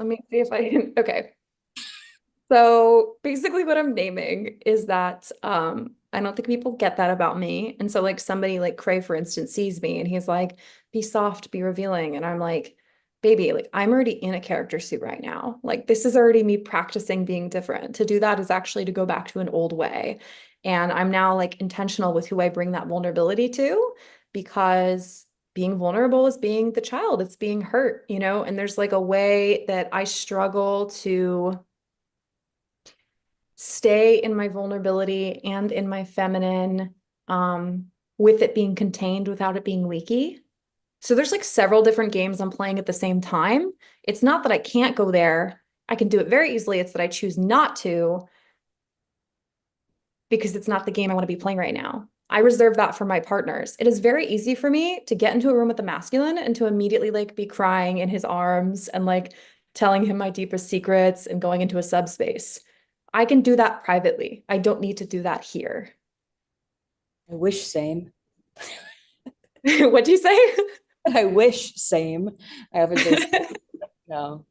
Let me see if I can. Okay. So basically what I'm naming is that I don't think people get that about me. And so like somebody like Cray, for instance, sees me and he's like, be soft, be revealing. And I'm like, baby, like I'm already in a character suit right now. Like this is already me practicing being different. To do that is actually to go back to an old way. And I'm now like intentional with who I bring that vulnerability to, because being vulnerable is being the child, it's being hurt, you know? And there's like a way that I struggle to stay in my vulnerability and in my feminine, with it being contained without it being leaky. So there's like several different games I'm playing at the same time. It's not that I can't go there. I can do it very easily. It's that I choose not to because it's not the game I want to be playing right now. I reserve that for my partners. It is very easy for me to get into a room with a masculine and to immediately like be crying in his arms and like telling him my deepest secrets and going into a subspace. I can do that privately. I don't need to do that here. I wish same. What'd you say? I wish same. I haven't been. No.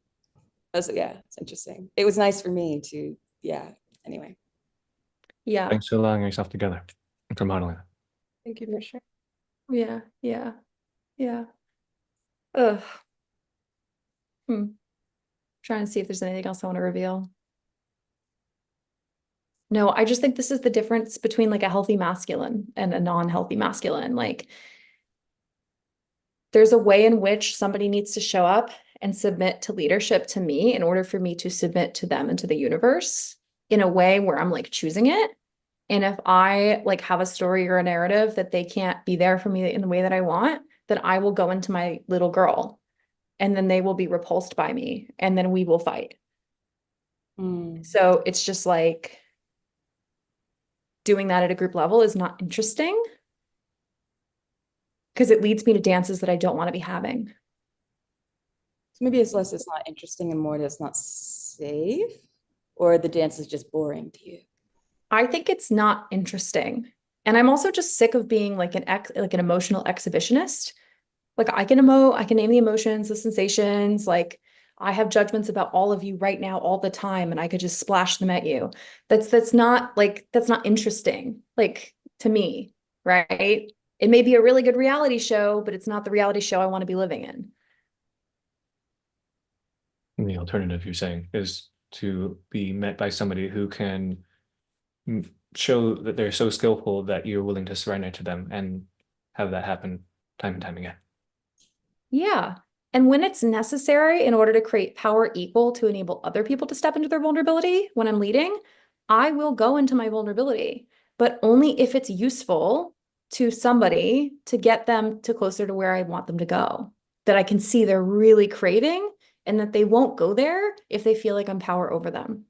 That's, yeah, it's interesting. It was nice for me to, yeah. Anyway. Yeah. Thanks for allowing yourself together and for modeling it. Thank you for sure. Yeah, yeah, yeah. Ugh. Trying to see if there's anything else I want to reveal. No, I just think this is the difference between like a healthy masculine and a non-healthy masculine. Like there's a way in which somebody needs to show up and submit to leadership to me in order for me to submit to them and to the universe in a way where I'm like choosing it. And if I like have a story or a narrative that they can't be there for me in the way that I want, then I will go into my little girl and then they will be repulsed by me and then we will fight. Mm. So it's just like doing that at a group level is not interesting because it leads me to dances that I don't want to be having. So maybe it's less it's not interesting and more that it's not safe, or the dance is just boring to you. I think it's not interesting. And I'm also just sick of being like like an emotional exhibitionist. Like I can emote, I can name the emotions, the sensations, like I have judgments about all of you right now all the time and I could just splash them at you. That's not like that's not interesting like to me, right? It may be a really good reality show, but it's not the reality show I want to be living in. And the alternative you're saying is to be met by somebody who can show that they're so skillful that you're willing to surrender to them and have that happen time and time again. Yeah. And when it's necessary in order to create power equal to enable other people to step into their vulnerability when I'm leading, I will go into my vulnerability, but only if it's useful to somebody to get them to closer to where I want them to go, that I can see they're really craving and that they won't go there if they feel like I'm power over them.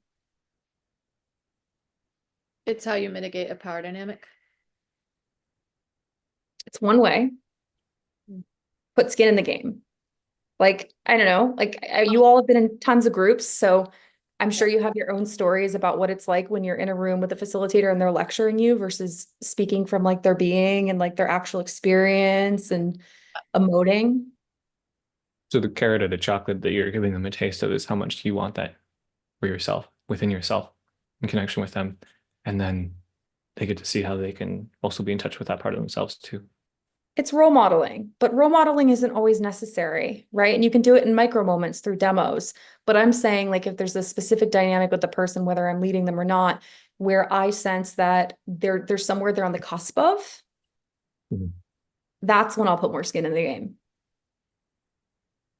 It's how you mitigate a power dynamic. It's one way. Put skin in the game. Like, I don't know, like you all have been in tons of groups, so I'm sure you have your own stories about what it's like when you're in a room with a facilitator and they're lecturing you versus speaking from like their being and like their actual experience and emoting. So the carrot or the chocolate that you're giving them a taste of is how much do you want that for yourself, within yourself, in connection with them. And then they get to see how they can also be in touch with that part of themselves too. It's role modeling, but role modeling isn't always necessary, right? And you can do it in micro moments through demos. But I'm saying like if there's a specific dynamic with the person, whether I'm leading them or not, where I sense that there's somewhere they're on the cusp of, that's when I'll put more skin in the game.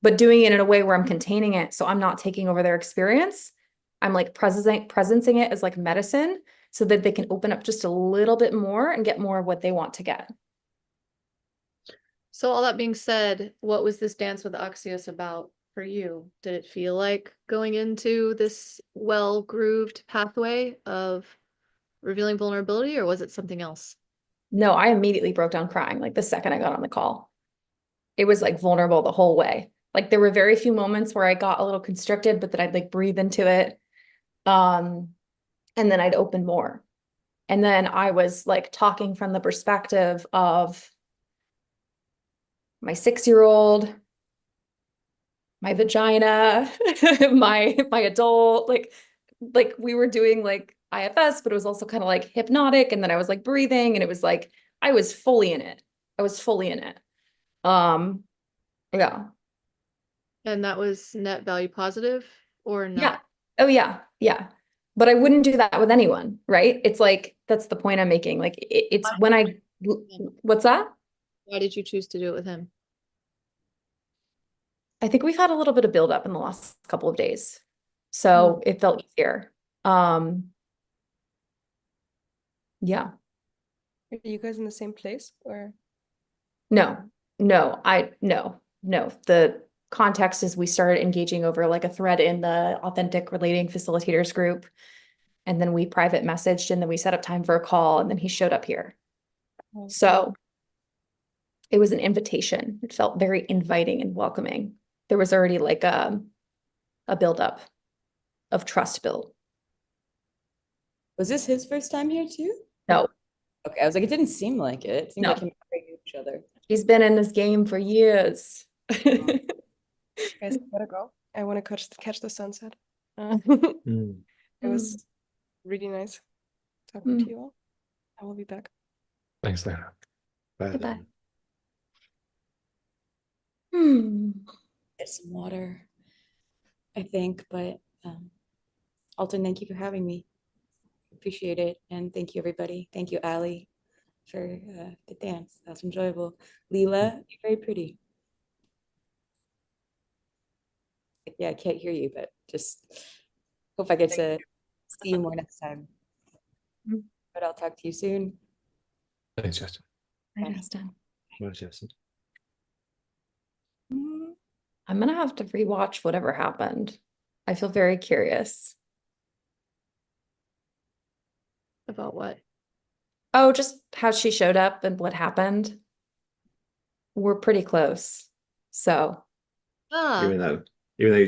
But doing it in a way where I'm containing it, so I'm not taking over their experience. I'm like presencing it as like medicine so that they can open up just a little bit more and get more of what they want to get. So all that being said, what was this dance with Axios about for you? Did it feel like going into this well-grooved pathway of revealing vulnerability, or was it something else? No, I immediately broke down crying like the second I got on the call. It was like vulnerable the whole way. Like there were very few moments where I got a little constricted, but then I'd like breathe into it. And then I'd open more. And then I was like talking from the perspective of my 6-year-old, my vagina, my adult, like we were doing like IFS, but it was also kind of like hypnotic. And then I was like breathing, and it was like I was fully in it. I was fully in it. Um, yeah. And that was net value positive or Yeah. not? Oh yeah. Yeah. But I wouldn't do that with anyone, right? It's like that's the point I'm making. Like it's when I what's that? Why did you choose to do it with him? I think we've had a little bit of buildup in the last couple of days. Hmm. So it felt easier. Yeah. Are you guys in the same place or? No, no. The context is we started engaging over like a thread in the authentic relating facilitators group. And then we private messaged, and then we set up time for a call, and then he showed up here. Oh, So it was an invitation. It felt very inviting and welcoming. There was already like a buildup of trust built. Was this his first time here too? No, Okay, I was like, it didn't seem like it. It seemed No. like him and Craig knew each other. he's been in this game for years. guys, gotta go. I want to catch the sunset. Mm. It was really nice talking Mm. to you all. I will be back. Thanks, Lena. Bye Goodbye. then. Hmm. Get some water, I think, but Alton, thank you for having me. Appreciate it. And thank you, everybody. Thank you, Ali, for the dance. That was enjoyable. Leela, you're very pretty. Yeah, I can't hear you, but just hope I get to see you more next time. Mhm. But I'll talk to you soon. Thanks, Justin. I Bye. just Well, Justin. I'm gonna have to rewatch whatever happened. I feel very curious. About what? Oh, just how she showed up and what happened. We're pretty close. So, Ah, Even though you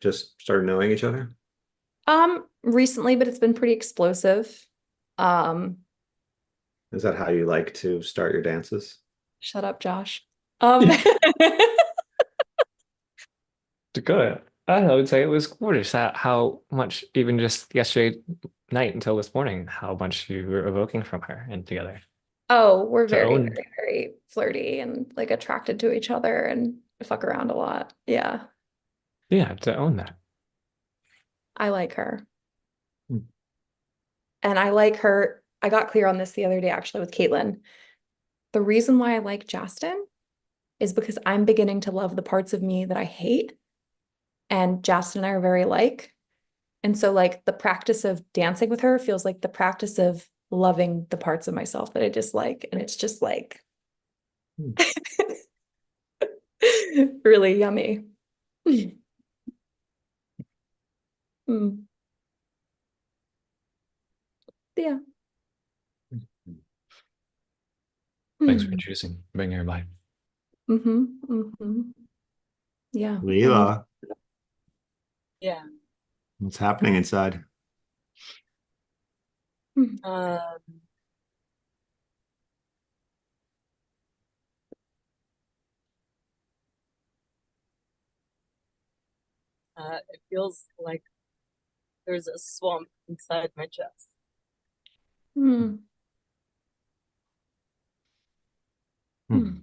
just started knowing each other. recently, but it's been pretty explosive. Um, Is that how you like to start your dances? Shut up, Josh. Good. I would say it was gorgeous how much, even just yesterday night until this morning, how much you were evoking from her and together. Oh, we're To very, own- very, very flirty and like attracted to each other and fuck around a lot. Yeah, Yeah, to own that. I like her. Mm. And I like her. I got clear on this the other day actually with Caitlin. The reason why I like Justin is because I'm beginning to love the parts of me that I hate. And Justin and I are very alike. And so like the practice of dancing with her feels like the practice of loving the parts of myself that I dislike. And it's just like really yummy. Mm. Yeah. Thanks for Mm. introducing, bringing her by. Yeah. Leela, Yeah. what's happening inside? It feels like there's a swamp inside my chest. Mm. Hmm.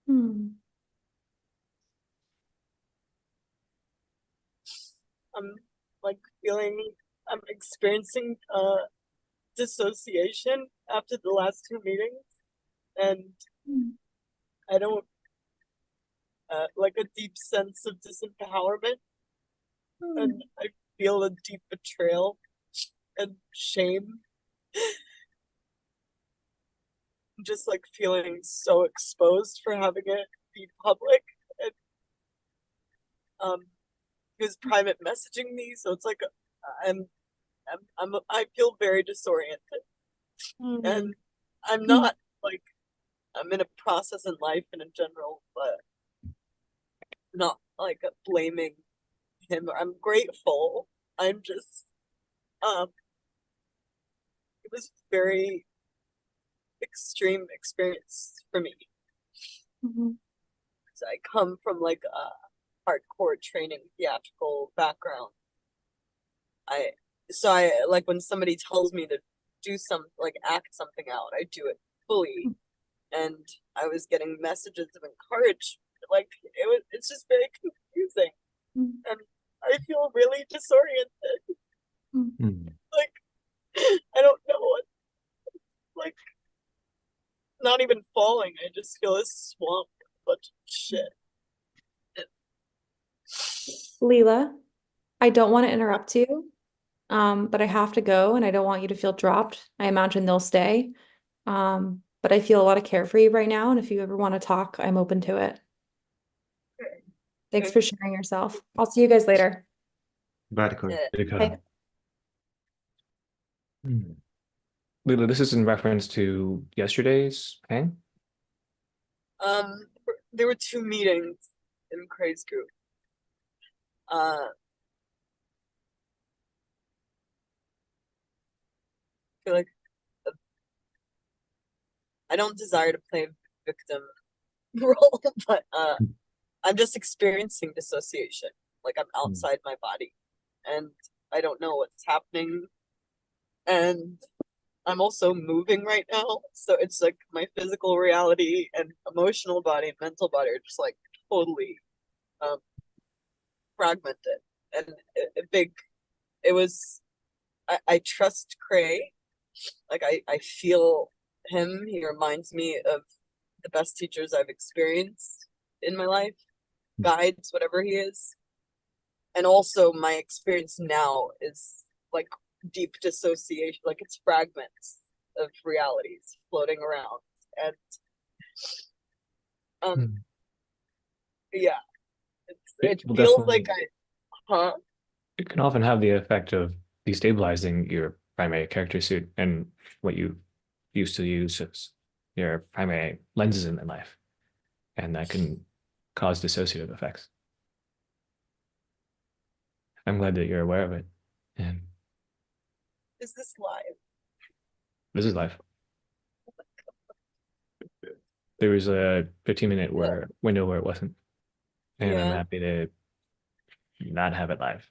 Mm. I'm like I'm experiencing dissociation after the last two meetings, and Mm. I don't like a deep sense of disempowerment, and I feel a deep betrayal and shame. Just like feeling so exposed for having it be public, and he was private messaging me, so it's like I feel very disoriented, and I'm not like I'm in a process in life and in general, but not like blaming him. I'm grateful. I'm just it was very extreme experience for me. Mhm. I come from like a hardcore training theatrical background. I like when somebody tells me to do some like act something out, I do it fully. And I was getting messages of encouragement. Like it's just very confusing. And I feel really disoriented. Hmm. Like I don't know what, like, not even falling. I just feel a swamp of a bunch of shit. Leela, I don't want to interrupt you, but I have to go and I don't want you to feel dropped. I imagine they'll stay. But I feel a lot of care for you right now, and if you ever want to talk, I'm open to it. Thanks for sharing yourself. I'll see you guys later. Bye, Dakota. Bye. Hmm. Lila, this is in reference to yesterday's hang? There were 2 meetings in Craig's group. I feel like I don't desire to play a victim role, but I'm just experiencing dissociation. Like I'm outside my body and I don't know what's happening. And I'm also moving right now. So it's like my physical reality and emotional body and mental body are just like totally fragmented. And I trust Cray. Like I feel him. He reminds me of the best teachers I've experienced in my life, guides, whatever he is. And also my experience now is like deep dissociation, like it's fragments of realities floating around. And yeah, it will feels definitely- like It can often have the effect of destabilizing your primary character suit and what you used to use as your primary lenses in life. And that can cause dissociative effects. I'm glad that you're aware of it. And is this live? this is life. There was a 15-minute window where it wasn't. And I'm Yeah. happy to not have it live.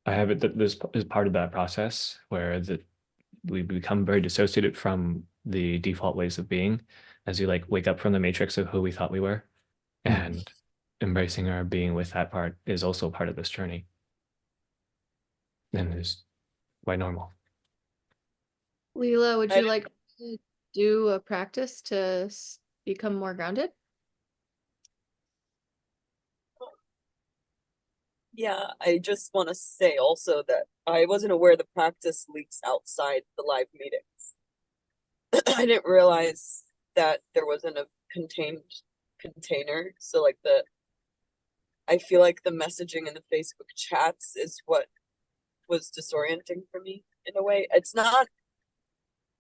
I have it that this is part of that process where we become very dissociated from the default ways of being as you like wake up from the matrix of who we thought we were. And embracing our being with that part is also part of this journey. And is quite normal. Leela, would you like to do a practice to become more grounded? Yeah, I just want to say also that I wasn't aware the practice leaks outside the live meetings. I didn't realize that there wasn't a contained container. So like I feel like the messaging in the Facebook chats is what was disorienting for me in a way. It's not,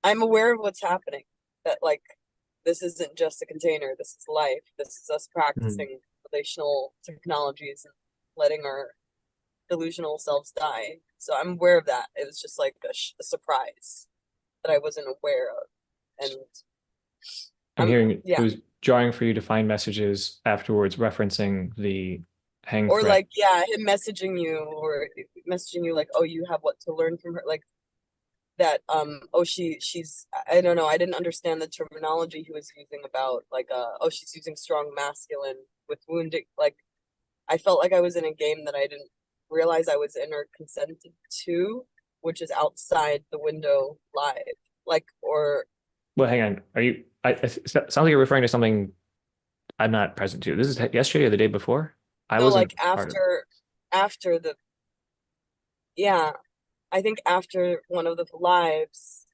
I'm aware of what's happening, that like this isn't just a container, this is life. This is us practicing relational technologies and letting our delusional selves die. So I'm aware of that. It was just like a surprise that I wasn't aware of. And I'm hearing it yeah. was jarring for you to find messages afterwards referencing the hang Or threat. like, yeah, him messaging you or messaging you like, oh, you have what to learn from her. Like that, oh, she's, I don't know. I didn't understand the terminology he was using about like, oh, she's using strong masculine with wounding. Like, I felt like I was in a game that I didn't realize I was in or consented to, which is outside the window live. Like, or. Well, hang on. Are you, it sounds like you're referring to something I'm not present to. This is yesterday or the day before? I No, wasn't like part of after the, yeah, I think after one of the lives.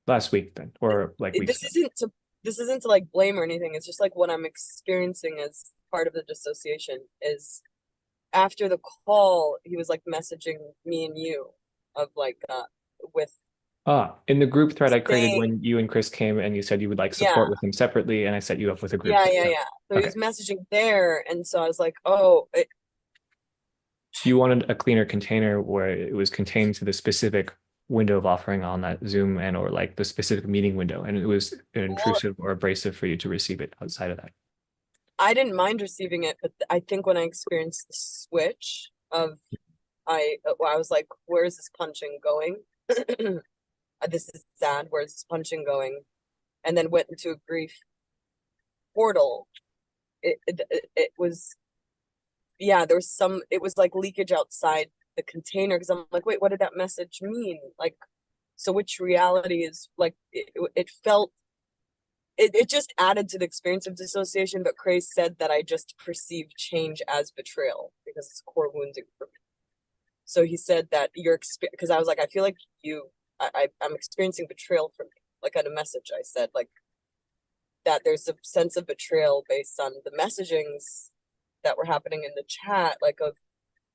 last week then, or like weeks ago. This isn't to like blame or anything. It's just like what I'm experiencing as part of the dissociation is after the call, he was like messaging me and you of like with In the group thread I created saying, when you and Chris came and you said you would like support Yeah. with him separately, and I set you up with a group. yeah. thread. So Okay. he's messaging there, and so I was like, oh, You wanted a cleaner container where it was contained to the specific window of offering on that Zoom and or like the specific meeting window, and it was intrusive or abrasive for you to receive it outside of that. I didn't mind receiving it, but I think when I experienced the switch of I was like, where is this punching going? This is sad. Where's this punching going? And then went into a grief portal. It was, yeah, there was some, it was like leakage outside the container, because I'm like, wait, what did that message mean? Like, so which reality is like, it felt, it just added to the experience of dissociation, but Cray said that I just perceived change as betrayal because it's core wounding for me. So he said that you're because I was like, I feel like I'm experiencing betrayal from you. Like at a message, I said like that there's a sense of betrayal based on the messagings that were happening in the chat, like of,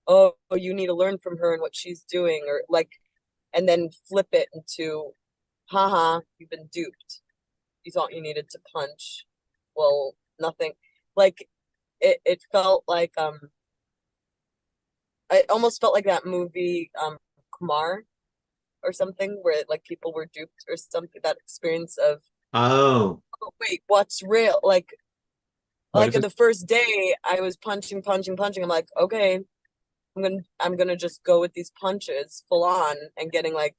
oh, you need to learn from her and what she's doing, or like, and then flip it into, haha, you've been duped. You thought you needed to punch. Well, nothing. Like it felt like I almost felt like that movie Kumar or something, where like people were duped or something, that experience of, Oh, oh wait, what's real? Like What is in it? the first day I was punching. I'm like, okay, I'm gonna just go with these punches full on, and getting like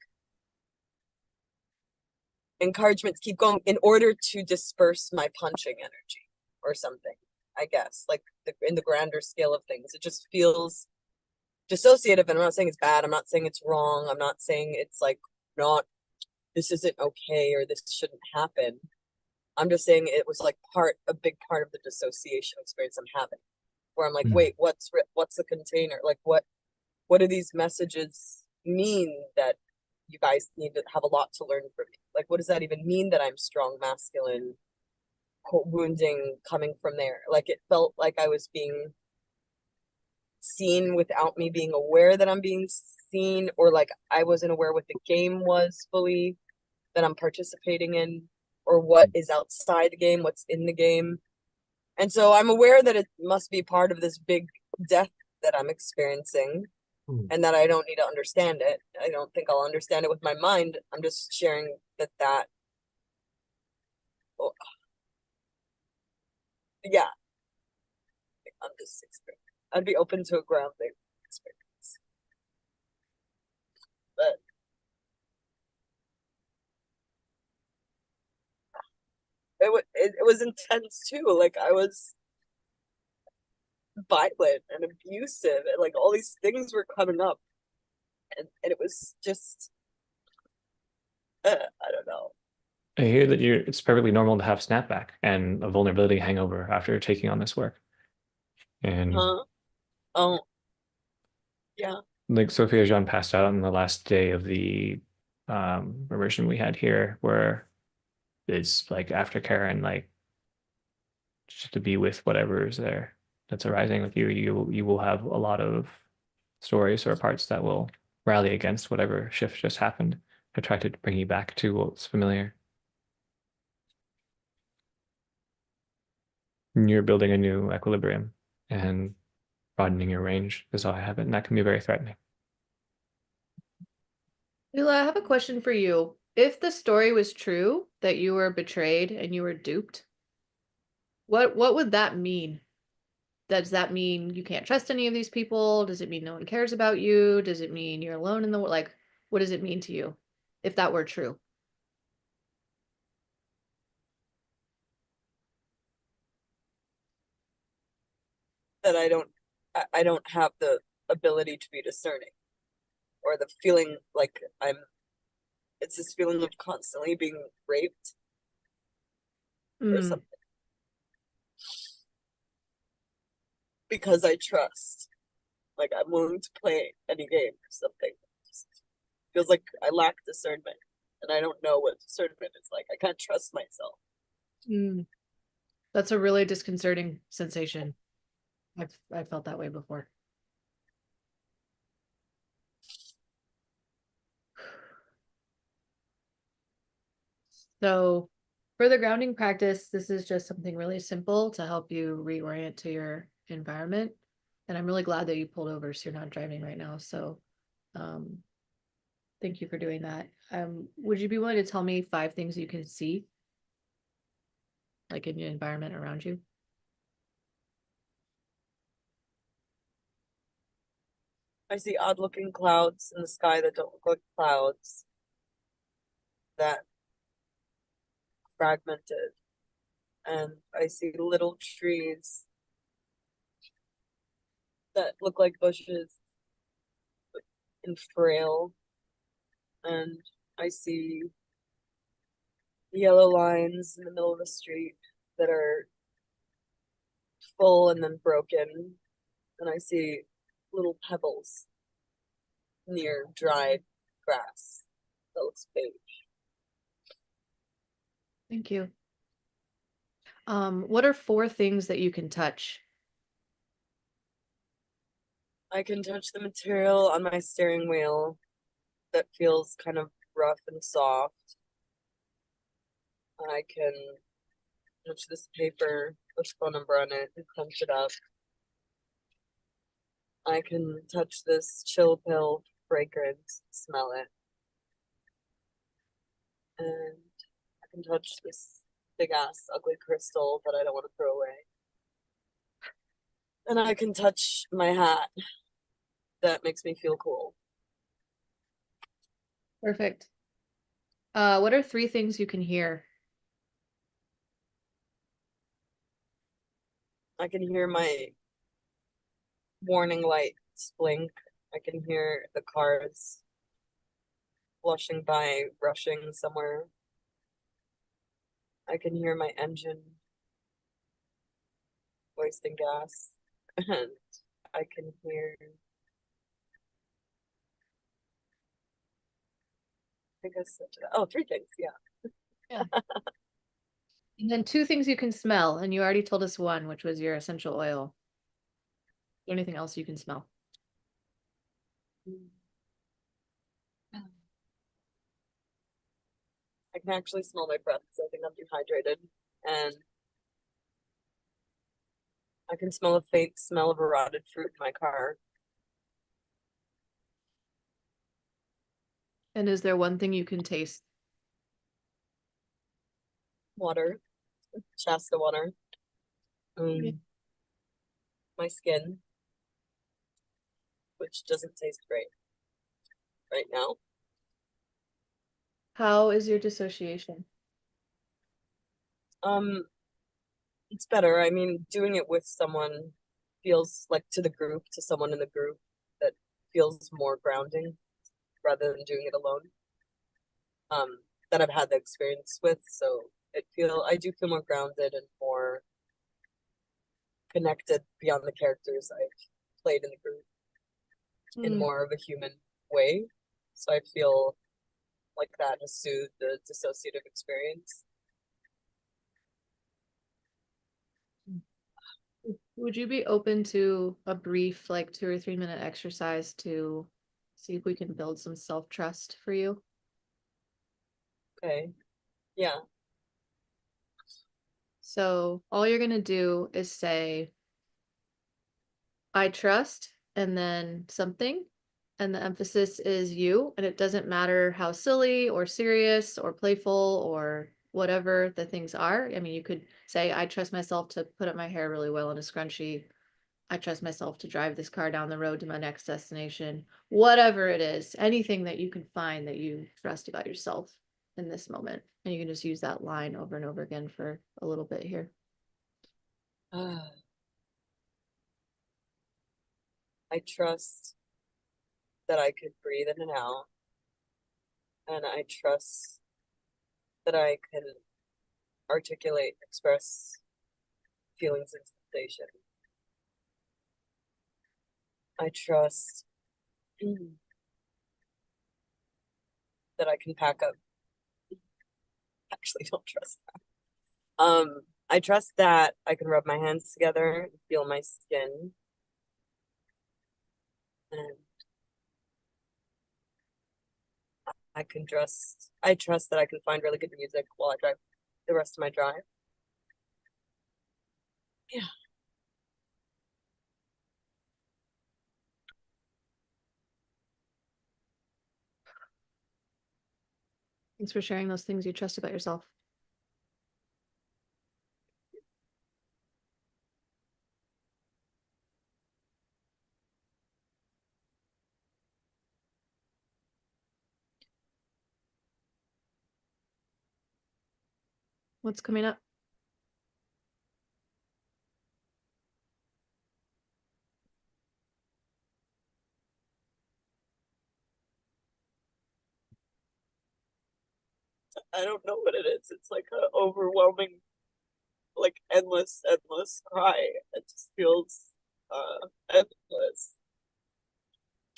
encouragement to keep going in order to disperse my punching energy or something, I guess. Like in the grander scale of things, it just feels dissociative. And I'm not saying it's bad, I'm not saying it's wrong, I'm not saying it's like not, this isn't okay or this shouldn't happen. I'm just saying it was like a big part of the dissociation experience I'm having, where I'm like, Mhm. wait, what's the container? Like what do these messages mean that you guys need to have a lot to learn from me? Like, what does that even mean that I'm strong, masculine, wounding coming from there? Like, it felt like I was being seen without me being aware that I'm being seen, or like I wasn't aware what the game was fully that I'm participating in, or what is outside the game, what's in the game. And so I'm aware that it must be part of this big death that I'm experiencing, and that I don't need to understand it. I don't think I'll understand it with my mind. I'm just sharing that oh, yeah, I'm just experiencing. I'd be open to a grounding experience. But it was intense too. Like I was violent and abusive, and like all these things were coming up, and it was just I don't know. I hear that it's perfectly normal to have snapback and a vulnerability hangover after taking on this work. And Huh? Oh, yeah. like Sophia Jean passed out on the last day of the immersion we had here, where it's like aftercare and like just to be with whatever is there that's arising with you. You will have a lot of stories or parts that will rally against whatever shift just happened to try to bring you back to what's familiar. And you're building a new equilibrium and broadening your range is how I have it, and that can be very threatening. Lila, I have a question for you. If the story was true that you were betrayed and you were duped, what would that mean? Does that mean you can't trust any of these people? Does it mean no one cares about you? Does it mean you're alone in the world? Like, what does it mean to you if that were true? That I don't have the ability to be discerning, or the feeling like it's this feeling of constantly being raped or Mm. something, because I trust, like I'm willing to play any game or something. Just feels like I lack discernment, and I don't know what discernment is like. I can't trust myself. Mm. That's a really disconcerting sensation. I've felt that way before. So for the grounding practice, this is just something really simple to help you reorient to your environment. And I'm really glad that you pulled over so you're not driving right now. So Thank you for doing that. Would you be willing to tell me 5 things you can see? Like in your environment around you? I see odd looking clouds in the sky that don't look like clouds. That fragmented. And I see little trees that look like bushes and frail. And I see yellow lines in the middle of the street that are full and then broken. And I see little pebbles near dried grass that looks beige. Thank you. What are 4 things that you can touch? I can touch the material on my steering wheel that feels kind of rough and soft. I can touch this paper with phone number on it and crunch it up. I can touch this chill pill fragrance, smell it. And I can touch this big ass ugly crystal that I don't want to throw away. And I can touch my hat that makes me feel cool. Perfect. What are 3 things you can hear? I can hear my warning lights blink. I can hear the cars flushing by, rushing somewhere. I can hear my engine wasting gas. And I can hear, I think I said that. Oh, 3 things, yeah. And then 2 things you can smell, and you already told us one, which was your essential oil. Anything else you can smell? I can actually smell my breath because I think I'm dehydrated. And I can smell a faint smell of a rotted fruit in my car. And is there one thing you can taste? Water, Shasta water. Yeah. My skin, which doesn't taste great right now. How is your dissociation? It's better. I mean, doing it with someone feels like to someone in the group that feels more grounding rather than doing it alone. That I've had the experience with, so I do feel more grounded and more connected beyond the characters I've played in the group in more of a human way. So I feel like that has soothed the dissociative experience. Would you be open to a brief, like 2 or 3 minute exercise to see if we can build some self-trust for you? Okay. Yeah. So all you're gonna do is say, I trust, and then something, and the emphasis is you, and it doesn't matter how silly or serious or playful or whatever the things are. I mean, you could say, I trust myself to put up my hair really well in a scrunchie. I trust myself to drive this car down the road to my next destination. Whatever it is, anything that you can find that you trust about yourself in this moment. And you can just use that line over and over again for a little bit here. I trust that I could breathe in and out. And I trust that I can articulate, express feelings and sensation. I trust that I can pack up. Actually, don't trust that. I trust that I can rub my hands together and feel my skin. And I trust that I can find really good music while I drive the rest of my drive. Yeah. Thanks for sharing those things you trust about yourself. What's coming up? I don't know what it is. It's like an overwhelming, like endless cry. It just feels endless.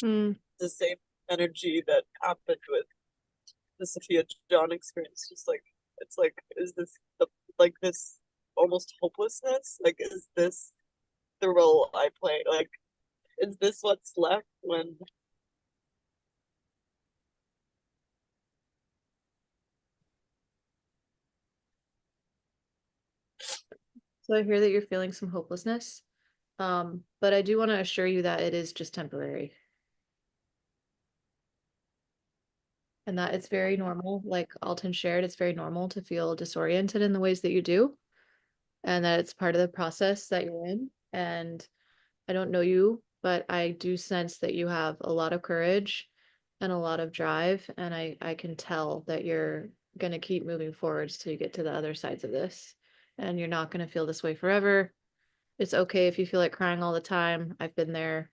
Hmm. The same energy that happened with the Sophia John experience. Just like it's like, is this the like this almost hopelessness? Like, is this the role I play? Like, is this what's left when So I hear that you're feeling some hopelessness. But I do want to assure you that it is just temporary. And that it's very normal, like Alton shared, it's very normal to feel disoriented in the ways that you do, and that it's part of the process that you're in. And I don't know you, but I do sense that you have a lot of courage and a lot of drive, and I can tell that you're gonna keep moving forwards till you get to the other sides of this. And you're not gonna feel this way forever. It's okay if you feel like crying all the time. I've been there.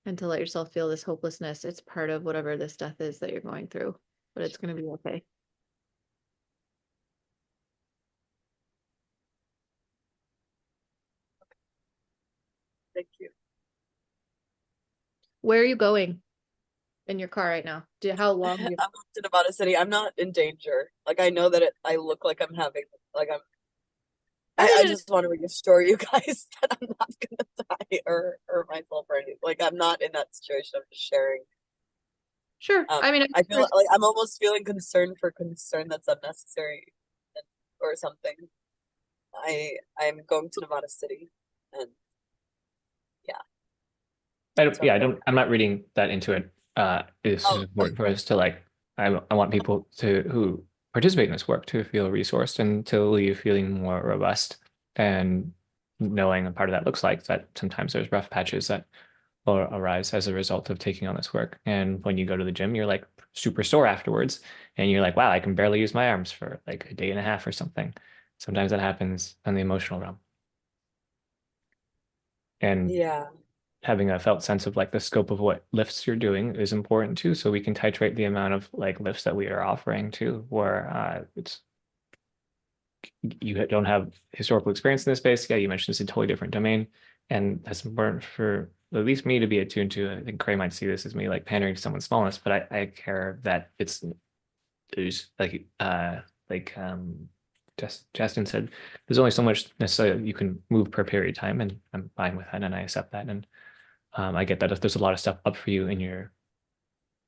And to let yourself feel this hopelessness, it's part of whatever this death is that you're going through, but it's gonna be okay. thank you. Where are you going in your car right now? How long do you I'm in about a city. I'm not in danger. Like, I know that I look like I'm having like I I didn't just want to reassure you guys that I'm not gonna die or myself or anything. Like, I'm not in that situation. I'm just sharing. sure. I mean, I feel like I'm almost feeling concern for concern that's unnecessary, or something. I'm going to Nevada City, and yeah. So, I'm not reading that into it. It's oh, important for us to like, I want people to who participate in this work to feel resourced and to leave feeling more robust and knowing a part of that looks like that sometimes there's rough patches that will arise as a result of taking on this work. And when you go to the gym, you're like super sore afterwards, and you're like, wow, I can barely use my arms for like a day and a half or something. Sometimes that happens in the emotional realm. And yeah. having a felt sense of like the scope of what lifts you're doing is important too, so we can titrate the amount of like lifts that we are offering too, where it's you don't have historical experience in this space. Yeah, you mentioned it's a totally different domain, and that's important for at least me to be attuned to. I think Cray might see this as me like pandering to someone's smallness, but I care that there's like Justin said, there's only so much necessarily you can move per period of time, and I'm fine with that, and I accept that. And I get that if there's a lot of stuff up for you in your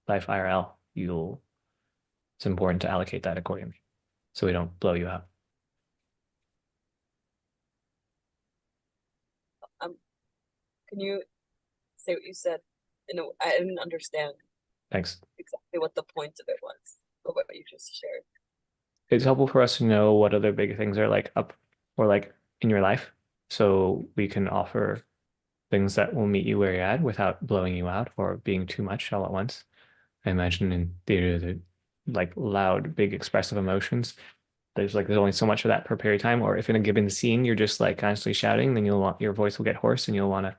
life IRL, it's important to allocate that accordingly so we don't blow you out. Can you say what you said? I didn't understand Thanks. exactly what the point of it was, or what you just shared. It's helpful for us to know what other big things are like up or like in your life so we can offer things that will meet you where you're at without blowing you out or being too much all at once. I imagine in theater, the like loud, big expressive emotions, there's only so much of that per period of time. Or if in a given scene you're just like constantly shouting, then your voice will get hoarse and you'll want to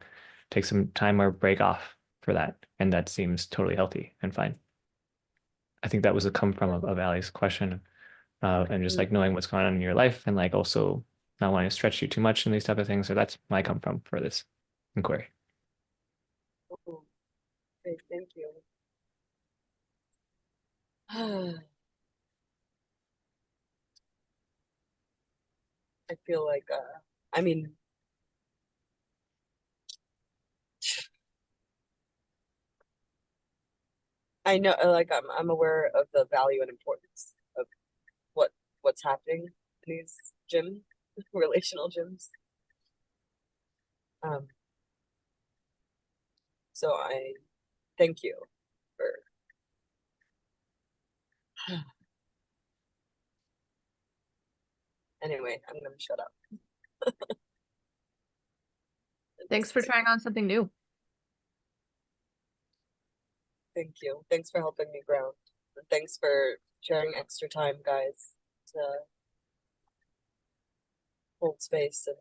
take some time or break off for that. And that seems totally healthy and fine. I think that was a come from of Ali's question, and just like knowing what's going on in your life and like also not wanting to stretch you too much in these type of things. So that's my come from for this inquiry. Oh, okay, thank you. I feel like I mean, I know, like, I'm aware of the value and importance of what what's happening in these gym relational gyms. Um, so I thank you for Anyway, I'm gonna shut up. Thanks for trying on something new. Thank you. Thanks for helping me ground. And thanks for sharing extra time, guys, to hold space and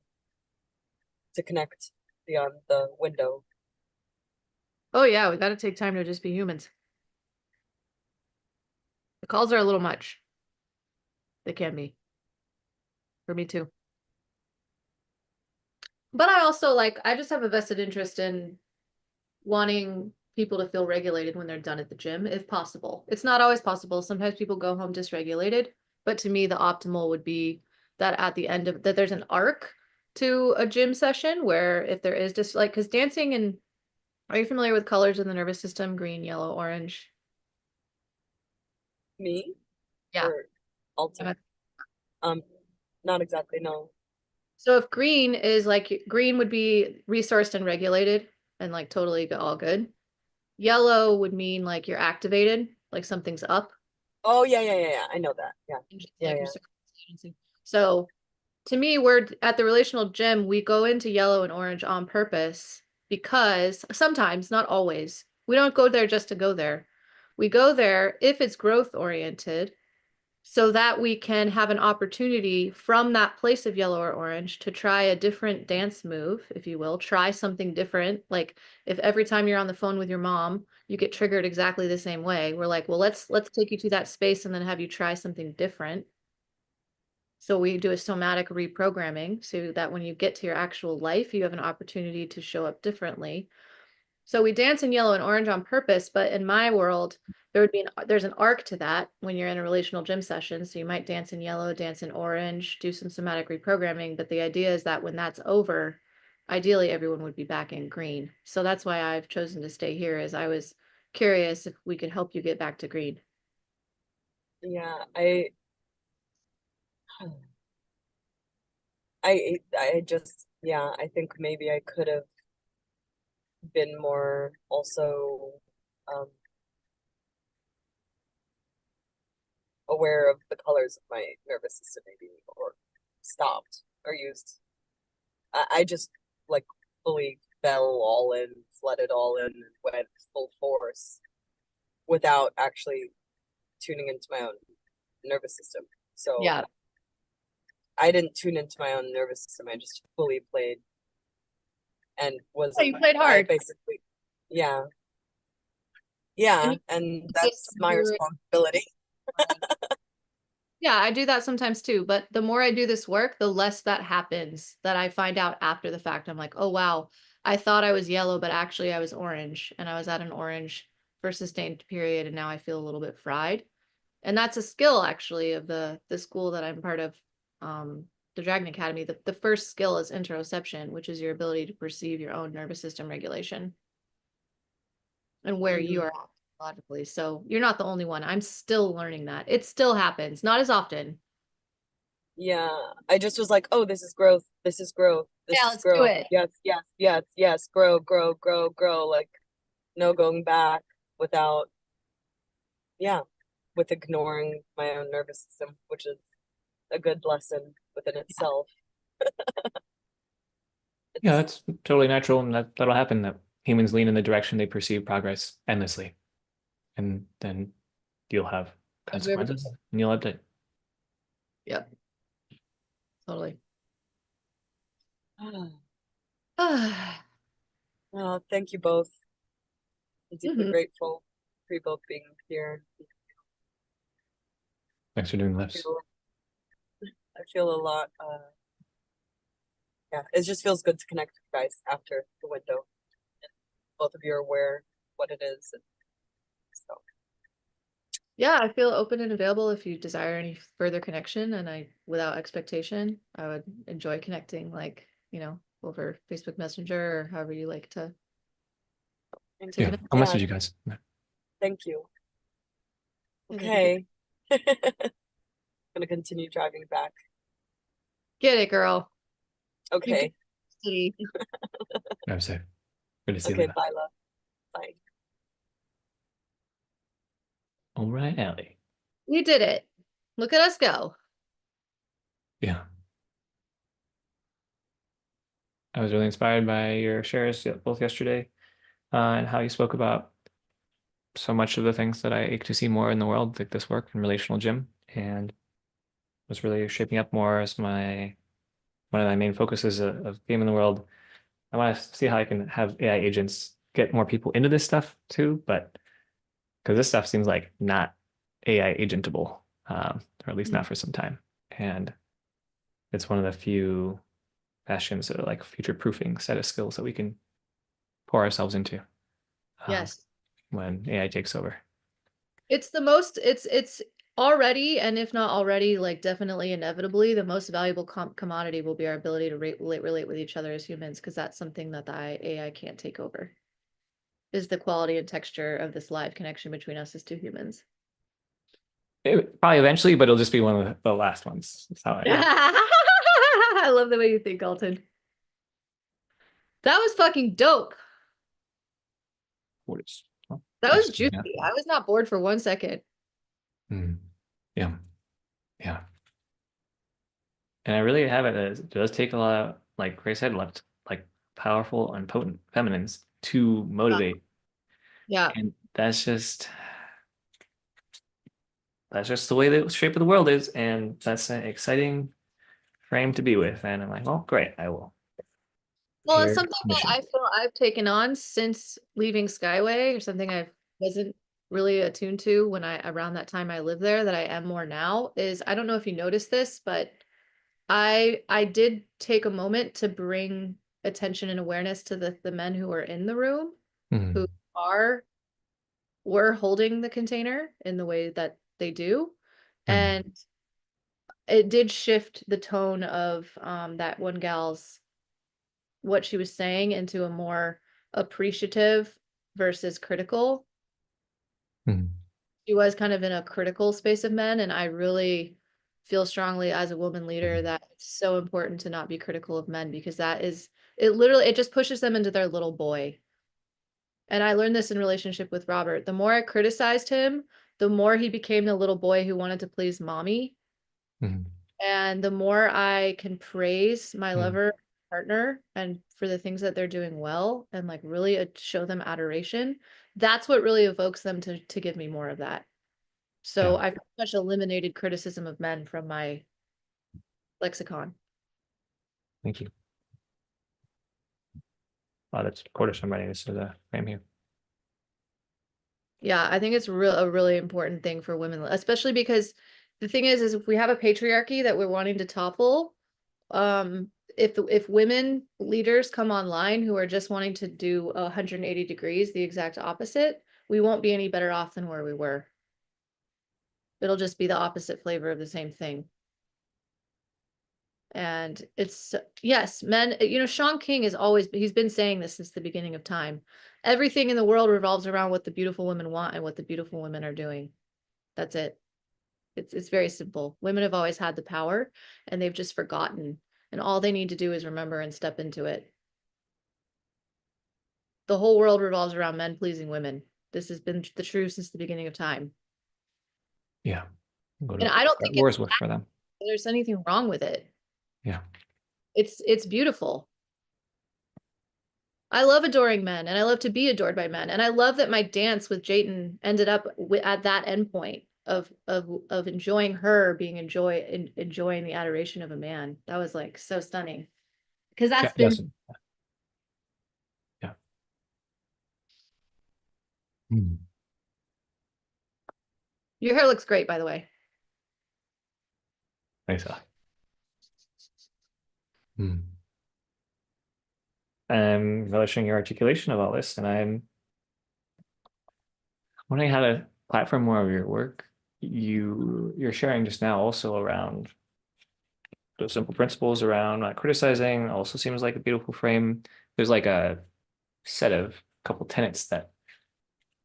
to connect beyond the window. Oh yeah, we got to take time to just be humans. The calls are a little much. They can be. For me too. But I also I just have a vested interest in wanting people to feel regulated when they're done at the gym, if possible. It's not always possible. Sometimes people go home dysregulated, but to me, the optimal would be that at the end of that, there's an arc to a gym session where if there is just because dancing and are you familiar with colors in the nervous system? Green, yellow, orange. Me? Yeah. Or Alton? Not exactly, no. So if green is green would be resourced and regulated and totally all good. Yellow would mean you're activated, like something's up. Oh yeah, I know that. Yeah. Like Yeah, yeah. So to me, we're at the relational gym, we go into yellow and orange on purpose because sometimes, not always, we don't go there just to go there. We go there if it's growth oriented so that we can have an opportunity from that place of yellow or orange to try a different dance move, if you will, try something different. Like if every time you're on the phone with your mom, you get triggered exactly the same way, we're like, well, let's take you to that space and then have you try something different. So we do a somatic reprogramming so that when you get to your actual life, you have an opportunity to show up differently. So we dance in yellow and orange on purpose, but in my world, there's an arc to that when you're in a relational gym session. So you might dance in yellow, dance in orange, do some somatic reprogramming. But the idea is that when that's over, ideally everyone would be back in green. So that's why I've chosen to stay here, is I was curious if we could help you get back to green. yeah. I just, yeah, I think maybe I could have been more also aware of the colors of my nervous system, maybe, or stopped or used. I just fully fell all in, flooded all in, and went full force without actually tuning into my own nervous system. So Yeah. I didn't tune into my own nervous system. I just fully played and was Oh, you played hard. basically, yeah. And that's my responsibility. Yeah, I do that sometimes too, but the more I do this work, the less that happens, that I find out after the fact. I'm like, oh wow, I thought I was yellow, but actually I was orange, and I was at an orange for a sustained period, and now I feel a little bit fried. And that's a skill actually of the school that I'm part of, the Dragon Academy. The first skill is interoception, which is your ability to perceive your own nervous system regulation and where you are at logically. So you're not the only one. I'm still learning that. It still happens, not as often. Yeah, I just was like, oh, this is growth. This is growth. This Yeah, is let's growth. do it. Yes. Grow, grow, grow, grow. Like, no going back without, with ignoring my own nervous system, which is a good lesson within itself. Yeah, that's totally natural, and that'll happen. That humans lean in the direction they perceive progress endlessly, and then you'll have consequences, and you'll update. Yep. Totally. Well, thank you both. I'm deeply Mhm. grateful for you both being here. Thanks for doing I this. feel a lot. Yeah, it just feels good to connect with you guys after the window. And both of you are aware what it is. And so Yeah, I feel open and available if you desire any further connection, and without expectation, I would enjoy connecting, over Facebook Messenger or however you like to thank Yeah, you. connect. I'll message you guys. Thank you. Yeah, that'd be Okay. Gonna continue driving back. Get it, girl. Okay. City. I'm safe. Good to see Okay, you. bye, love. Bye. All right, Allie. You did it. Look at us go. Yeah. I was really inspired by your shares both yesterday, and how you spoke about so much of the things that I ache to see more in the world, like this work and relational gym, and was really shaping up more as one of my main focuses of game in the world. I want to see how I can have AI agents get more people into this stuff too, but because this stuff seems like not AI agentable, or at least not for some time. And it's one of the few bastions that are like future proofing set of skills that we can pour ourselves into Yes. when AI takes over. It's the most, it's already, and if not already, like definitely inevitably, the most valuable commodity will be our ability to relate with each other as humans, because that's something that the AI can't take over, is the quality and texture of this live connection between us as two humans. Probably eventually, but it'll just be one of the last ones. That's how I love the way you think, Alton. That was fucking dope. what is. Well, That was that's- juicy. yeah. I was not bored for 1 second. Yeah. Yeah. And I really have it as it does take a lot of, like Grace said, like powerful and potent feminines to motivate. Yeah. And that's just the way the shape of the world is. And that's an exciting frame to be with. And I'm like, well, great, I will. Well, it's Here, something that mission. I feel I've taken on since leaving Skyway, or something I wasn't really attuned to when around that time I lived there, that I am more now, is I don't know if you noticed this, but I did take a moment to bring attention and awareness to the men who were in the room, who are were holding the container in the way that they do. And it did shift the tone of that one gal's, what she was saying, into a more appreciative versus critical. She was kind of in a critical space of men, and I really feel strongly as a woman leader that it's so important to not be critical of men, because that is, it just pushes them into their little boy. And I learned this in relationship with Robert. The more I criticized him, the more he became the little boy who wanted to please mommy. And the more I can praise my lover partner and for the things that they're doing well, and like really show them adoration, that's what really evokes them to give me more of that. So I've pretty much eliminated criticism of men from my lexicon. Thank you. Wow, that's Cordish. I'm writing this to the frame here. Yeah, I think it's a really important thing for women, especially because the thing is if we have a patriarchy that we're wanting to topple, if women leaders come online who are just wanting to do 180 degrees, the exact opposite, we won't be any better off than where we were. It'll just be the opposite flavor of the same thing. And it's, yes, men, Sean King he's been saying this since the beginning of time. Everything in the world revolves around what the beautiful women want and what the beautiful women are doing. That's it. It's very simple. Women have always had the power, and they've just forgotten. And all they need to do is remember and step into it. The whole world revolves around men pleasing women. This has been the truth since the beginning of time. Yeah. And I don't think wars for them. there's anything wrong with it. Yeah. It's beautiful. I love adoring men, and I love to be adored by men. And I love that my dance with Jayden ended up at that endpoint of enjoying her enjoying the adoration of a man. That was like so stunning, because that's been. Yes. Yeah. Your hair looks great, by the way. Thanks. I'm relishing your articulation of all this, and I'm wondering how to platform more of your work. You're sharing just now also around those simple principles around not criticizing also seems like a beautiful frame. There's like a set of couple tenets that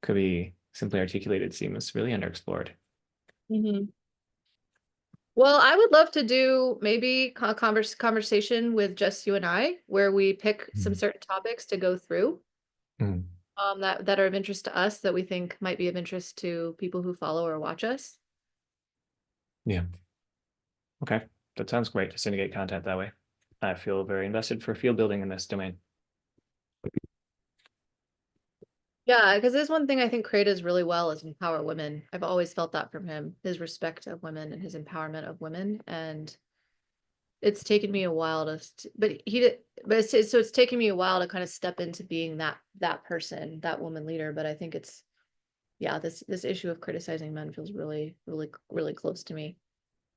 could be simply articulated, seems really underexplored. Well, I would love to do maybe a conversation with just you and I, where we pick some certain topics to go through that are of interest to us, that we think might be of interest to people who follow or watch us. Yeah. Okay. That sounds great to syndicate content that way. I feel very invested for field building in this domain. Yeah, because there's one thing I think Cray does really well is empower women. I've always felt that from him, his respect of women and his empowerment of women. And it's taken me a while to, but he did, but so it's taken me a while to kind of step into being that person, that woman leader. But I think it's, yeah, this issue of criticizing men feels really, really, really close to me.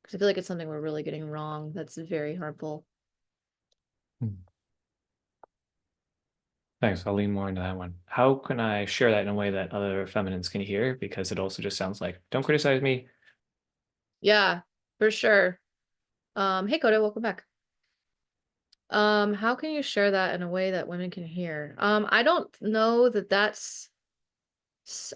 Because I feel like it's something we're really getting wrong. That's very harmful. Thanks. I'll lean more into that one. How can I share that in a way that other feminines can hear? Because it also just sounds like, don't criticize me. Yeah, for sure. Hey Coda, welcome back. How can you share that in a way that women can hear? I don't know that that's,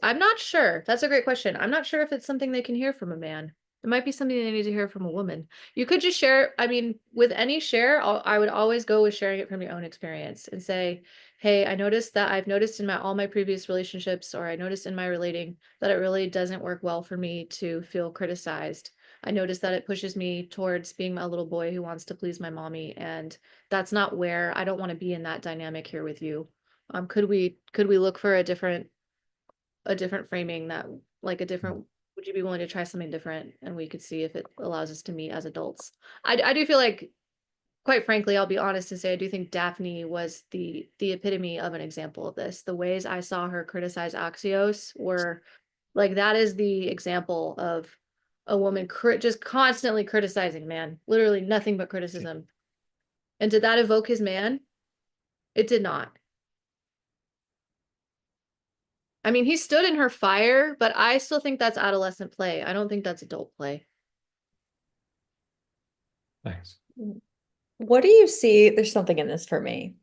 I'm not sure. That's a great question. I'm not sure if it's something they can hear from a man. It might be something they need to hear from a woman. You could just share, I mean, with any share, I would always go with sharing it from your own experience and say, hey, I noticed that I've noticed in all my previous relationships, or I noticed in my relating that it really doesn't work well for me to feel criticized. I noticed that it pushes me towards being a little boy who wants to please my mommy, and that's not where I don't want to be in that dynamic here with you. Could we look for a different framing that, like a different, would you be willing to try something different, and we could see if it allows us to meet as adults. I do feel like, quite frankly, I'll be honest and say I do think Daphne was the epitome of an example of this. The ways I saw her criticize Axios were like, that is the example of a woman just constantly criticizing man, literally nothing but criticism. And did that evoke his man? It did not. I mean, he stood in her fire, but I still think that's adolescent play. I don't think that's adult play. Thanks. What do you see? There's something in this for me.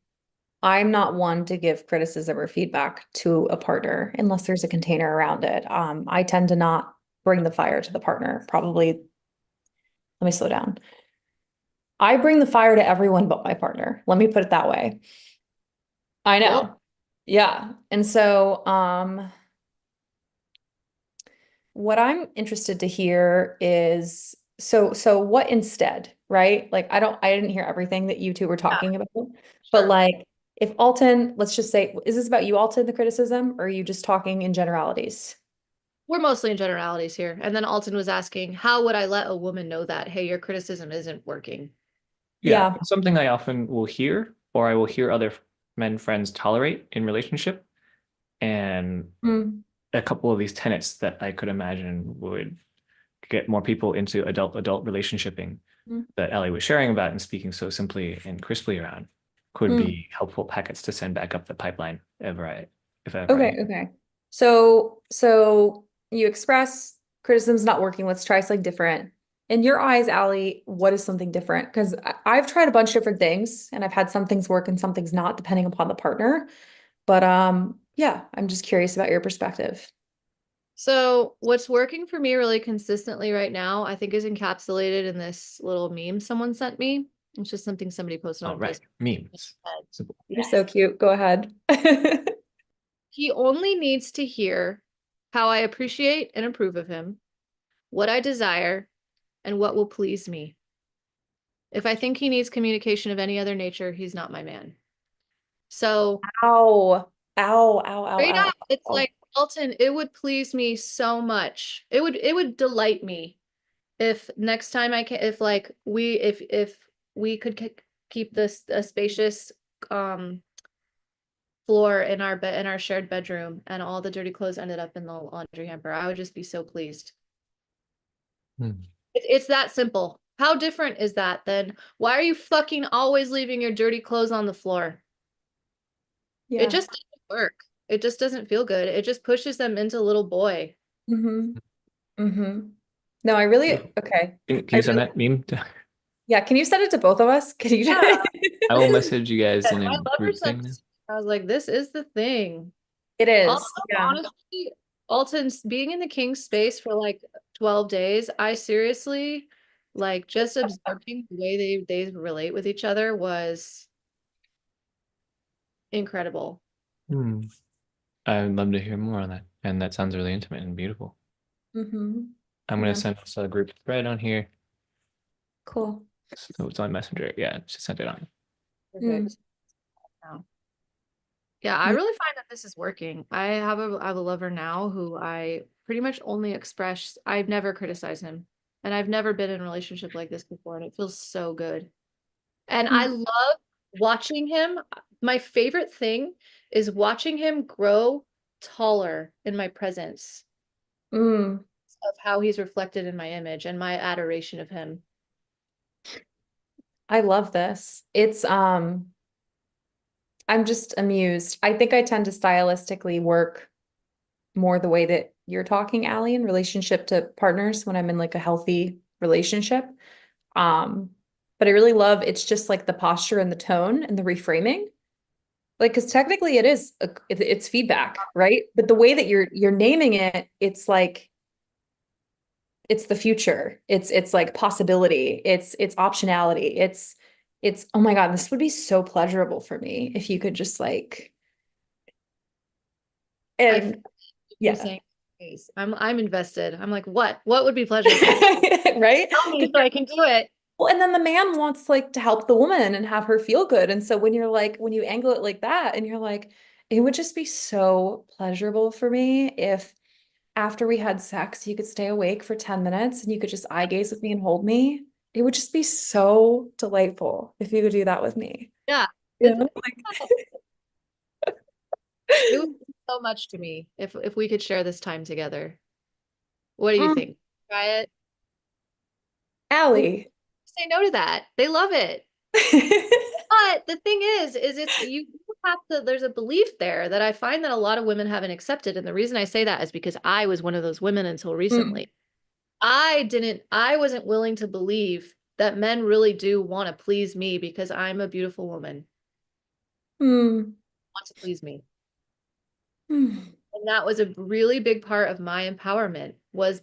I'm not one to give criticism or feedback to a partner unless there's a container around it. I tend to not bring the fire to the partner. Probably, let me slow down. I bring the fire to everyone but my partner. Let me put it that way. I know. Cool. Yeah. And so, what I'm interested to hear is so what instead, right? Like I didn't hear everything that you two were talking about, but Sure. like if Alton, let's just say, is this about you, Alton, the criticism, or are you just talking in generalities? We're mostly in generalities here. And then Alton was asking, how would I let a woman know that, hey, your criticism isn't working? Yeah, Yeah. it's something I often will hear, or I will hear other men friends tolerate in relationship. And Mm, a couple of these tenets that I could imagine would get more people into adult relationshiping mm, that Ellie was sharing about and speaking so simply and crisply around could mm. be helpful packets to send back up the pipeline if ever Okay, okay. So you express criticism's not working. Let's try something different. In your eyes, Allie, what is something different? Because I've tried a bunch of different things and I've had some things work and some things not, depending upon the partner. But yeah, I'm just curious about your perspective. So what's working for me really consistently right now, I think is encapsulated in this little meme someone sent me. It's just something somebody posted Oh, on right. Facebook. Memes. Simple. You're so cute. Go ahead. He only needs to hear how I appreciate and approve of him, what I desire, and what will please me. If I think he needs communication of any other nature, he's not my man. So Ow. Ow, ow, ow, straight ow, up, it's ow. like, Alton, it would please me so much. It would delight me if next time I can, if like if we could keep this a spacious floor in our bed, in our shared bedroom, and all the dirty clothes ended up in the laundry hamper. I would just be so pleased. Hmm. It's that simple. How different is that than, why are you fucking always leaving your dirty clothes on the floor? Yeah. It just doesn't work. It just doesn't feel good. It just pushes them into little boy. Mm-hmm. Mm-hmm. No, I really, okay. Can I you send really, that meme? yeah, can you send it to both of us? Can you? Yeah. I will message you guys in I a love her group thing. sense. I was like, this is the thing. It is. Yeah. Honestly, Alton's being in the king space for like 12 days, I seriously, like, just observing the way they relate with each other was incredible. Hmm. I'd love to hear more on that. And that sounds really intimate and beautiful. Mm-hmm. I'm Yeah. gonna send us a group thread on here. Cool. So it's on Messenger. Yeah, just sent it on. Perfect. Now. Yeah, I really find that this is working. I have a lover now who I pretty much only express. I've never criticized him, and I've never been in a relationship like this before, and it feels so good. And I love watching him. My favorite thing is watching him grow taller in my presence Mm, of how he's reflected in my image and my adoration of him. I love this. I'm just amused. I think I tend to stylistically work more the way that you're talking, Allie, in relationship to partners when I'm in like a healthy relationship. Um, but I really love it's just like the posture and the tone and the reframing. Like, because technically it is it's feedback, right? But the way that you're naming it, it's like it's the future. It's like possibility. It's optionality. It's oh my God, this would be so pleasurable for me if you could just like I and you yeah. saying face. I'm invested. I'm like, what would be pleasurable? Right? Tell me so I can do it. Well, and then the man wants like to help the woman and have her feel good. And so when you're like, when you angle it like that, and you're like, it would just be so pleasurable for me if after we had sex, you could stay awake for 10 minutes and you could just eye gaze with me and hold me. It would just be so delightful if you could do that with me. Yeah. You It's, know? it would mean so much to me if we could share this time together. What do you Mm, think? Try it. Who Allie. say no to that? They love it. But the thing is it's you have to, there's a belief there that I find that a lot of women haven't accepted. And the reason I say that is because I was one of those women until Mm, recently. I wasn't willing to believe that men really do want to please me because I'm a beautiful woman, mm, want to please me. mm. And that was a really big part of my empowerment was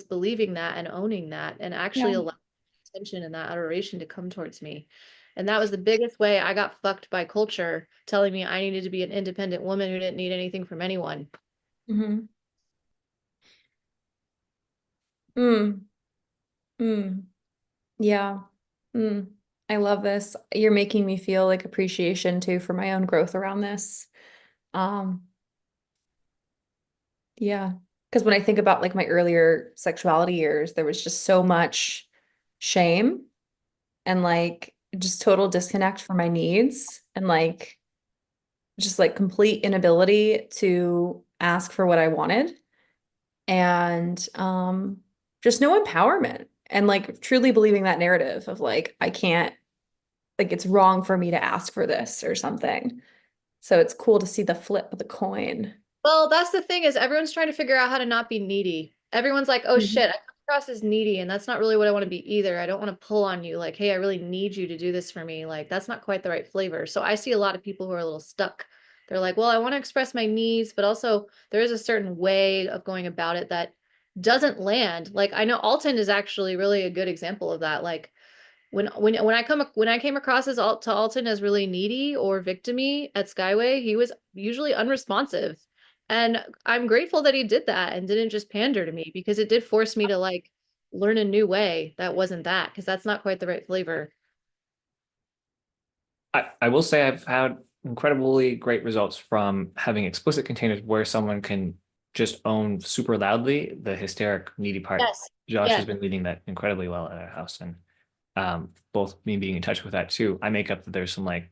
believing that and owning that and actually Yeah. allowing attention and that adoration to come towards me. And that was the biggest way I got fucked by culture telling me I needed to be an independent woman who didn't need anything from anyone. Mhm. Mm, mm. Yeah. Mm. I love this. You're making me feel like appreciation too for my own growth around this. Um, yeah. Because when I think about like my earlier sexuality years, there was just so much shame and like just total disconnect from my needs and like just like complete inability to ask for what I wanted and just no empowerment and like truly believing that narrative of like I can't like it's wrong for me to ask for this or something. So it's cool to see the flip of the coin. Well, that's the thing is everyone's trying to figure out how to not be needy. Everyone's like, oh Mhm. shit, I come across as needy, and that's not really what I want to be either. I don't want to pull on you, like, hey, I really need you to do this for me. Like, that's not quite the right flavor. So I see a lot of people who are a little stuck. They're like, well, I want to express my needs, but also there is a certain way of going about it that doesn't land. Like, I know Alton is actually really a good example of that. Like, when I came across as to Alton as really needy or victimy at Skyway, he was usually unresponsive. And I'm grateful that he did that and didn't just pander to me because it did force me to like learn a new way that wasn't that because that's not quite the right flavor. I will say I've had incredibly great results from having explicit containers where someone can just own super loudly the hysteric needy part. Yes. Josh Yeah. has been leading that incredibly well at our house, and both me being in touch with that too. I make up that there's some like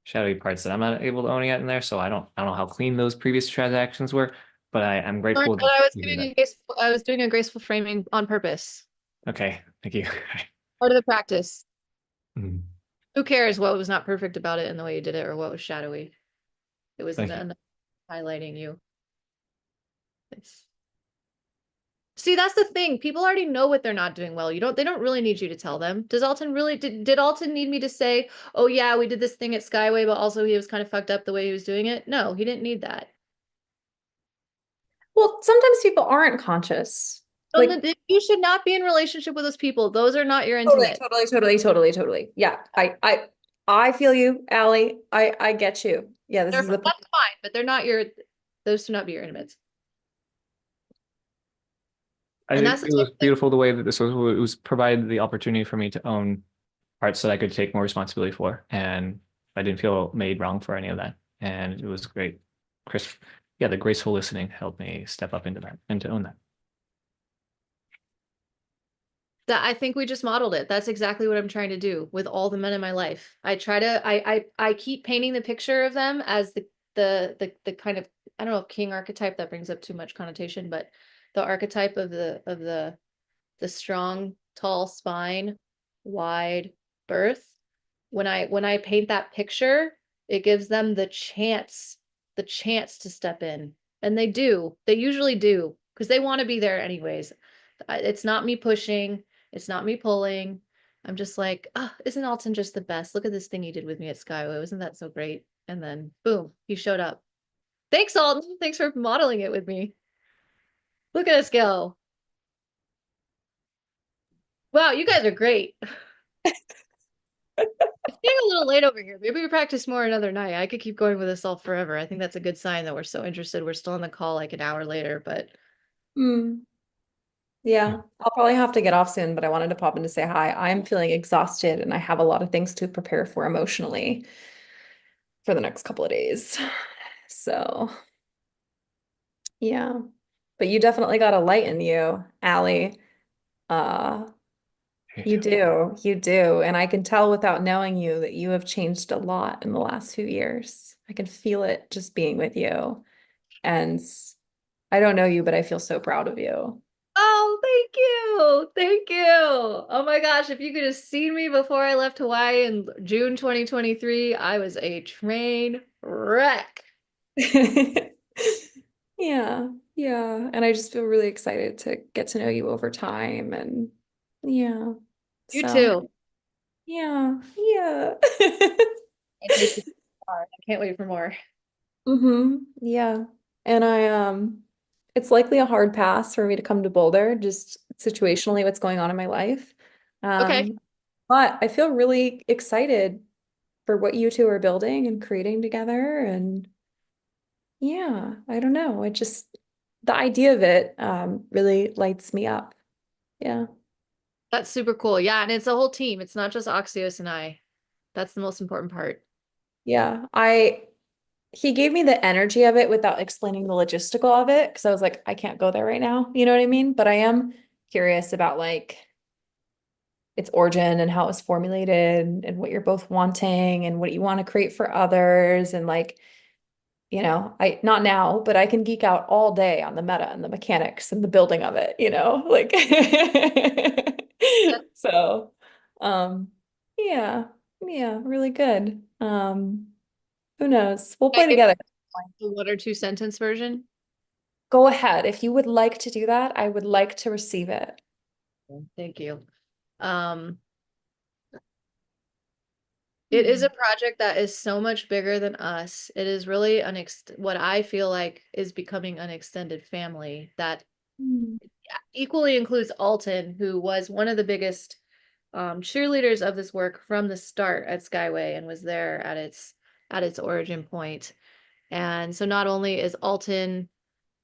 shadowy parts that I'm not able to own yet in there, so I don't know how clean those previous transactions were, but I'm But grateful that I was you do doing that. a graceful, I was doing a graceful framing on purpose. Okay, thank you. Part of the practice. Mhm. Who cares what was not perfect about it and the way you did it or what was shadowy? It was Thank you. highlighting you. It's See, that's the thing. People already know what they're not doing well. They don't really need you to tell them. Does Alton really did Alton need me to say, "Oh yeah, we did this thing at Skyway, but also he was kind of fucked up the way he was doing it?" No, he didn't need that. Well, sometimes people aren't conscious. Like You should not be in relationship with those people. Those are not your totally, intimate. totally, totally, totally, totally. Yeah. I feel you, Allie. I get you. Yeah, this is the That's fine, but they're not your those should not be your intimates. I And think that's the it type was of thing. beautiful the way that this was, it was provided the opportunity for me to own parts that I could take more responsibility for, and I didn't feel made wrong for any of that. And it was great. Chris, yeah, the graceful listening helped me step up into that and to own that. That I think we just modeled it. That's exactly what I'm trying to do with all the men in my life. I try to I keep painting the picture of them as the kind of, I don't know if king archetype, that brings up too much connotation, but the archetype of the strong, tall spine, wide birth. When I paint that picture, it gives them the chance to step in. And they do. They usually do, because they want to be there anyways. It's not me pushing, it's not me pulling. I'm just like, oh, isn't Alton just the best? Look at this thing he did with me at Skyway. Wasn't that so great? And then boom, he showed up. Thanks, Alton. Thanks for modeling it with me. Look at us go. Wow, you guys are great. It's getting a little late over here. Maybe we practice more another night. I could keep going with this all forever. I think that's a good sign that we're so interested. We're still on the call like an hour later, but Hmm. Yeah, I'll probably have to get off soon, but I wanted to pop in to say hi. I'm feeling exhausted and I have a lot of things to prepare for emotionally for the next couple of days. So, yeah. But you definitely got a light in you, Allie. Uh, you do. You do. And I can tell without knowing you that you have changed a lot in the last few years. I can feel it just being with you. And I don't know you, but I feel so proud of you. oh, thank you. Thank you. Oh my gosh, if you could have seen me before I left Hawaii in June 2023, I was a train wreck. Yeah, yeah. And I just feel really excited to get to know you over time. And yeah. You So, too. yeah, yeah. I take you far. I can't wait for more. Yeah. And it's likely a hard pass for me to come to Boulder, just situationally what's going on in my life. Okay. But I feel really excited for what you two are building and creating together. And yeah, I don't know. It just, the idea of it really lights me up. Yeah. That's super cool. Yeah, and it's a whole team. It's not just Oxios and I. That's the most important part. Yeah. He gave me the energy of it without explaining the logistical of it. Cause I was like, I can't go there right now. You know what I mean? But I am curious about like its origin and how it was formulated and what you're both wanting and what you want to create for others. And like, I not now, but I can geek out all day on the meta and the mechanics and the building of it, like so um yeah, yeah, really good. Who knows? We'll Can I play give together. the 1 or 2 sentence version? Go ahead. If you would like to do that, I would like to receive it. Thank you. It is a project that is so much bigger than us. It is really what I feel like is becoming an extended family that Mm. equally includes Alton, who was one of the biggest cheerleaders of this work from the start at Skyway and was there at its origin point. And so not only is Alton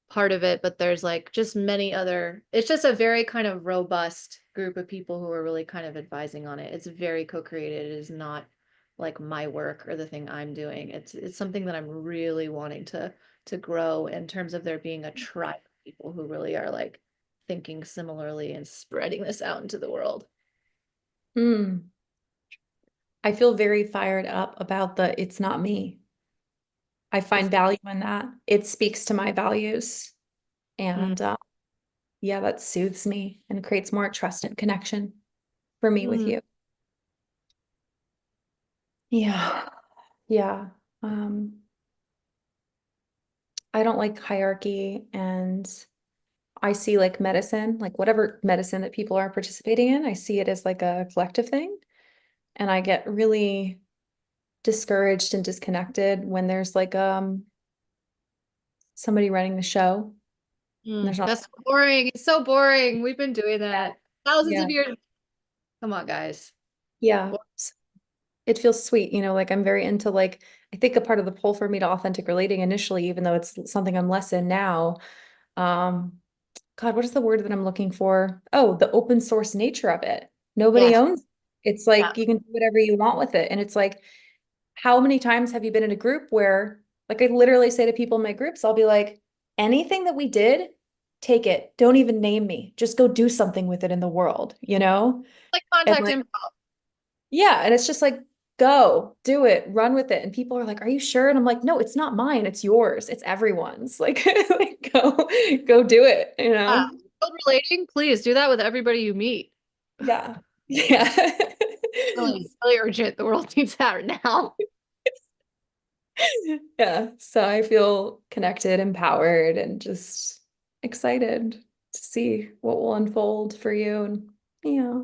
part of it, but there's like just many other, it's just a very kind of robust group of people who are really kind of advising on it. It's very co-created. It is not like my work or the thing I'm doing. It's something that I'm really wanting to grow in terms of there being a tribe of people who really are like thinking similarly and spreading this out into the world. Mm. I feel very fired up about the it's not me. I find value in that. It speaks to my values. And yeah, that soothes me and creates more trust and connection for me with you. Yeah. Yeah. Um, I don't like hierarchy and I see like medicine, like whatever medicine that people are participating in, I see it as like a collective thing. And I get really discouraged and disconnected when there's like somebody running the show and there's not. That's boring. It's so boring. We've been doing that thousands Yeah. of years. Come on, guys. Yeah. It feels sweet, like I'm very into like I think a part of the pull for me to authentic relating initially, even though it's something I'm less in now. God, what is the word that I'm looking for? Oh, the open source nature of it. Nobody Yes. owns It's like you can do whatever you want with it. And it's like, how many times have you been in a group where, like, I literally say to people in my groups, I'll be like, anything that we did, take it. Don't even name me. Just go do something with it in the world, you know? Like And contact like, info. yeah. And it's just like, go do it, run with it. And people are like, are you sure? And I'm like, no, it's not mine. It's yours. It's everyone's. Like, like go do it, you know? Build relating, please do that with everybody you meet. Yeah. Yeah. Really, really urgent. The world needs that right now. Yeah. So I feel connected, empowered, and just excited to see what will unfold for you. And yeah.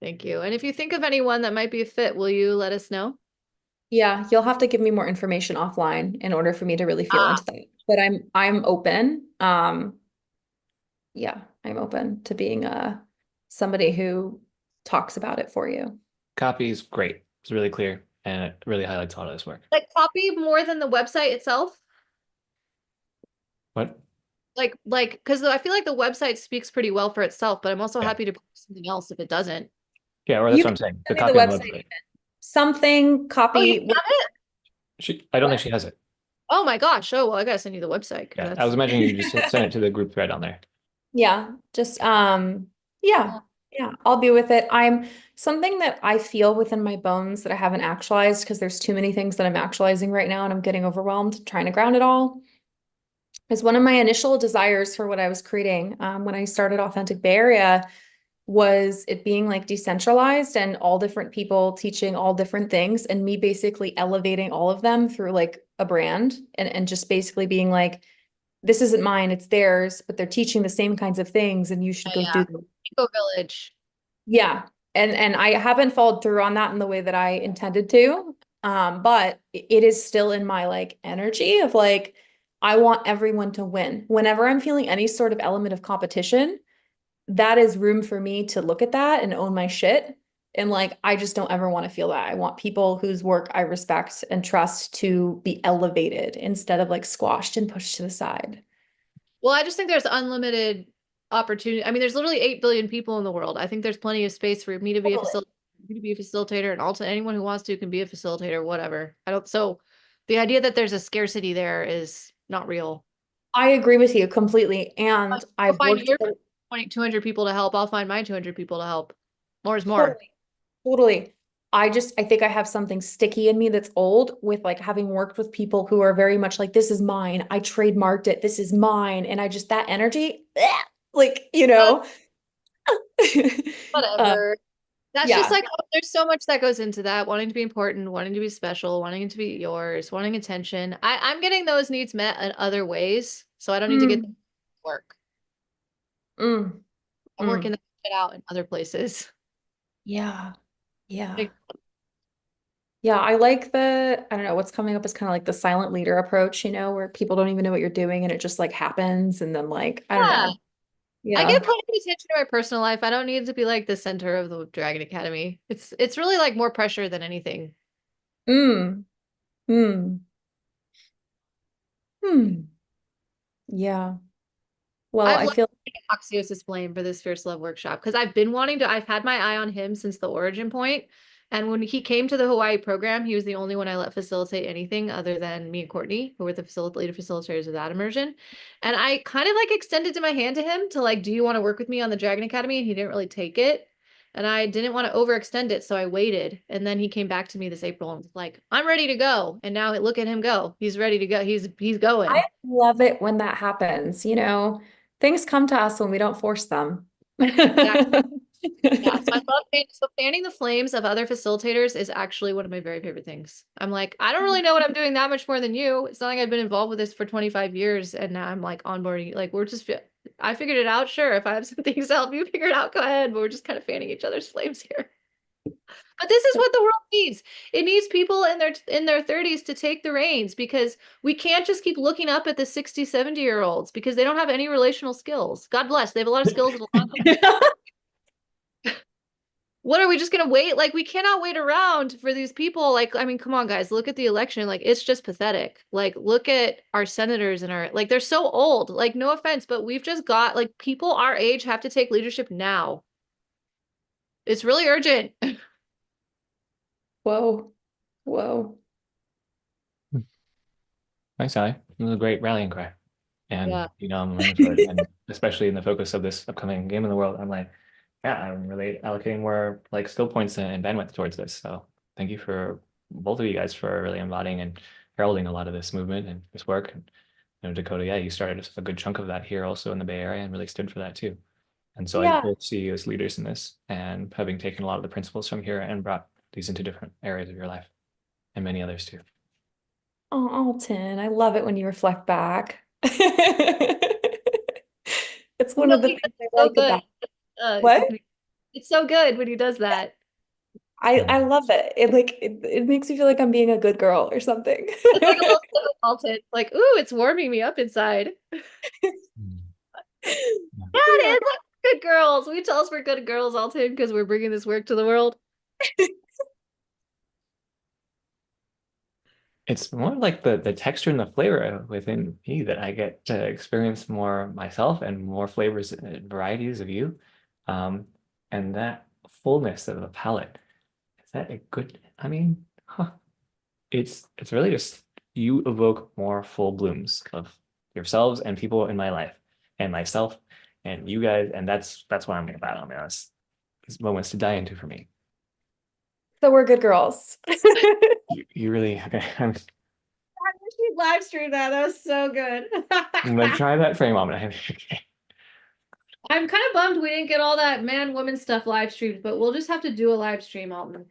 Thank you. And if you think of anyone that might be a fit, will you let us know? Yeah, you'll have to give me more information offline in order for me to really feel into that. But I'm open. Yeah, I'm open to being somebody who talks about it for you. Copy is great. It's really clear and it really highlights a lot of this work. Like copy more than the website itself? What? Like, because I feel like the website speaks pretty well for itself, but I'm also Yeah. happy to post something else if it doesn't. Yeah, or that's You what I'm can saying. send The me the copy on the website website. even. Something Oh, you copy. have it? I don't think she has it. Oh my gosh. Oh, well, I gotta send you the website. Yeah, I That's was imagining you just send it to the group thread on there. Yeah, just yeah. Yeah, I'll be with it. I'm something that I feel within my bones that I haven't actualized because there's too many things that I'm actualizing right now and I'm getting overwhelmed trying to ground it all. Is one of my initial desires for what I was creating when I started Authentic Bay Area was it being like decentralized and all different people teaching all different things and me basically elevating all of them through like a brand and just basically being like, this isn't mine, it's theirs, but they're teaching the same kinds of things and you should go do them. Eco Village. Yeah. And I haven't followed through on that in the way that I intended to. But it is still in my like energy of like, I want everyone to win. Whenever I'm feeling any sort of element of competition, that is room for me to look at that and own my shit. And like, I just don't ever want to feel that. I want people whose work I respect and trust to be elevated instead of like squashed and pushed to the side. Well, I just think there's unlimited opportunity. I mean, there's literally 8 billion people in the world. I think there's plenty of space for me to be a facilitator, and also anyone who wants to can be a facilitator, whatever. So the idea that there's a scarcity there is not real. I agree with you completely. And I'll I've find worked your 200 people to help. I'll find my 200 people to help. More is more. totally, totally. I think I have something sticky in me that's old with like having worked with people who are very much like, this is mine. I trademarked it. This is mine. And I just, that energy, like, you know, uh, Whatever. That's just yeah. like, there's so much that goes into that, wanting to be important, wanting to be special, wanting it to be yours, wanting attention. I'm getting those needs met in other ways, so I don't need to get work. Mm, I'm working that shit out in other places. yeah. Yeah. Like, Yeah. I like I don't know, what's coming up is kind of like the silent leader approach, you know, where people don't even know what you're doing and it just like happens. And then like, I don't yeah, know. I Yeah. give plenty of attention to my personal life. I don't need to be like the center of the Dragon Academy. It's really like more pressure than anything. Mm, mm, hmm. Yeah. Well, I've I loved feel Axios' flame for this Fierce Love workshop because I've had my eye on him since the origin point. And when he came to the Hawaii program, he was the only one I let facilitate anything other than me and Courtney, who were the later facilitators of that immersion. And I kind of like extended to my hand to him to like, do you want to work with me on the Dragon Academy? And he didn't really take it. And I didn't want to overextend it, so I waited. And then he came back to me this April and was like, I'm ready to go. And now look at him go. He's ready to go. He's going. I love it when that happens, you know. Things come to us when we don't force them. Exactly. Yeah, so I love fanning the flames of other facilitators is actually one of my very favorite things. I'm like, I don't really know what I'm doing that much more than you. It's not like I've been involved with this for 25 years and now I'm like onboarding. Like I figured it out. Sure, if I have some things to help you figure it out, go ahead. But we're just kind of fanning each other's flames here. But this is what the world needs. It needs people in their 30s to take the reins because we can't just keep looking up at the 60, 70-year-olds because they don't have any relational skills. God bless. They have a lot of skills. What are we just gonna wait? Like, we cannot wait around for these people. Like, I mean, come on, guys, look at the election. Like, it's just pathetic. Like, look at our senators and like, they're so old. Like, no offense, but we've just got like people our age have to take leadership now. It's really urgent. Whoa. Whoa. Thanks, Ali. It was a great rallying cry. Yeah. And I'm looking forward, and especially in the focus of this upcoming game in the world, I'm like, yeah, I'm really allocating more like skill points and bandwidth towards this. So thank you for both of you guys for really embodying and heralding a lot of this movement and this work. And Dakota, yeah, you started a good chunk of that here also in the Bay Area and really stood for that too. And so I Yeah. both see you as leaders in this and having taken a lot of the principles from here and brought these into different areas of your life and many others too. Oh, Alton, I love it when you reflect back. It's one of the things I So like good. about what? It's so good when he does that. I love it. It makes me feel like I'm being a good girl or something. It's like a little salted. Like, ooh, it's warming me up inside. Yeah, it Yeah. is. Like, good girls. We tell us we're good girls, Alton, because we're bringing this work to the world. It's more like the texture and the flavor within me that I get to experience more myself and more flavors and varieties of you. Um, and that fullness of the palate, is that a good, I mean, huh. It's really just you evoke more full blooms of yourselves and people in my life and myself and you guys, and that's what I'm about. I mean, that's these moments to die into for me. So we're good girls. You really okay. We live streamed that. That was so good. I'm gonna try that frame on it. I'm kind of bummed we didn't get all that man-woman stuff live streamed, but we'll just have to do a live stream, Alton.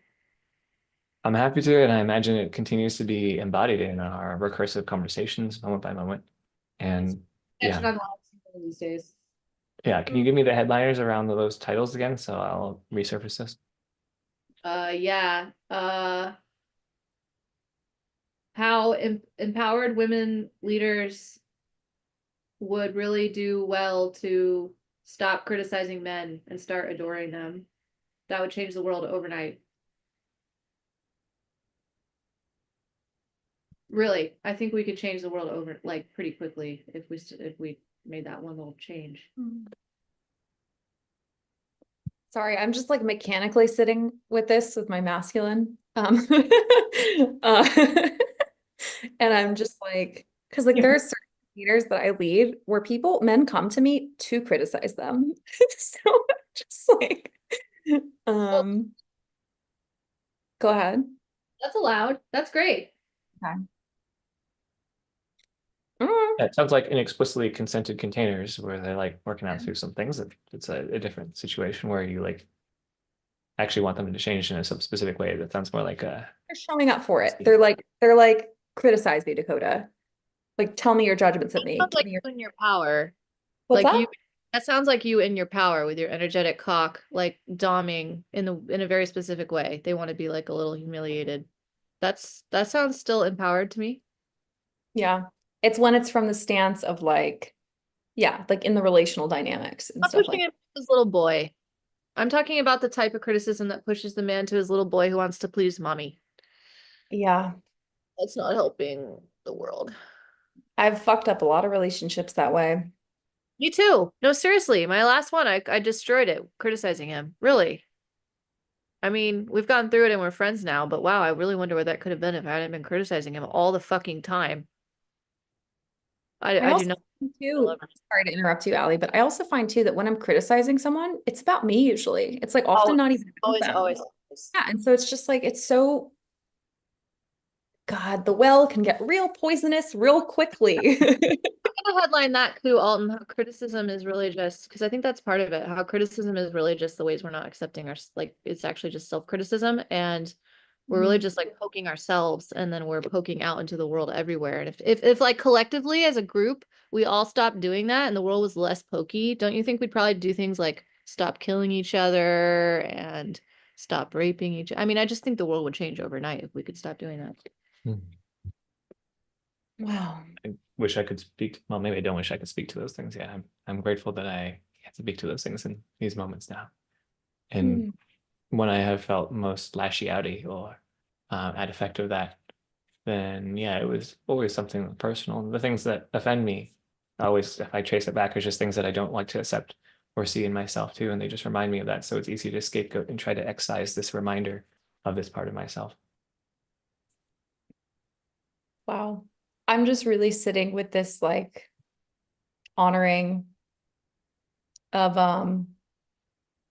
I'm happy to, and I imagine it continues to be embodied in our recursive conversations moment by moment. And Yeah, yeah, live stream these days. yeah. Can you give me the headliners around those titles again? So I'll resurface this. Yeah. How empowered women leaders would really do well to stop criticizing men and start adoring them. That would change the world overnight. Really, I think we could change the world over like pretty quickly if we made that one little change. Sorry, I'm just like mechanically sitting with this with my masculine. Uh, and I'm just like, because like there are certain leaders that I lead where men come to me to criticize them. So I'm just like, um, go ahead. That's allowed. That's great. Okay. Yeah, it sounds like in explicitly consented containers where they're like working out through some things. It's a different situation where you like actually want them to change in some specific way. That sounds more like a They're showing up for it. They're like, criticize me, Dakota. Like, tell me your judgments of me. Sounds Give like me your, you in your power. what's Like that? you that sounds like you in your power with your energetic cock, like doming in a very specific way. They want to be like a little humiliated. That sounds still empowered to me. Yeah. It's when it's from the stance of like, yeah, like in the relational dynamics and Not stuff pushing like him to his little boy. I'm talking about the type of criticism that pushes the man to his little boy who wants to please mommy. that. Yeah. That's not helping the world. I've fucked up a lot of relationships that way. Me too. No, seriously, my last one, I destroyed it criticizing him. Really. I mean, we've gone through it and we're friends now, but wow, I really wonder where that could have been if I hadn't been criticizing him all the fucking time. I I do also not find love too, him. sorry to interrupt you, Allie, but I also find too that when I'm criticizing someone, it's about me usually. It's like often not even about them. Always. Yeah. And so it's just like, it's so, God, the well can get real poisonous real quickly. To headline that too, Alton, how criticism is really just because I think that's part of it. How criticism is really just the ways we're not accepting our like it's actually just self-criticism and we're really just like poking ourselves and then we're poking out into the world everywhere. And if like collectively as a group, we all stopped doing that and the world was less pokey, don't you think we'd probably do things like stop killing each other and stop raping each other? I mean, I just think the world would change overnight if we could stop doing that. Wow. I wish I could speak. Well, maybe I don't wish I could speak to those things. Yeah, I'm grateful that I get to speak to those things in these moments now. And when I have felt most lashy outy or at effect of that, then yeah, it was always something personal. The things that offend me, always, if I trace it back, are just things that I don't like to accept or see in myself too, and they just remind me of that. So it's easy to scapegoat and try to excise this reminder of this part of myself. Wow. I'm just really sitting with this like honoring of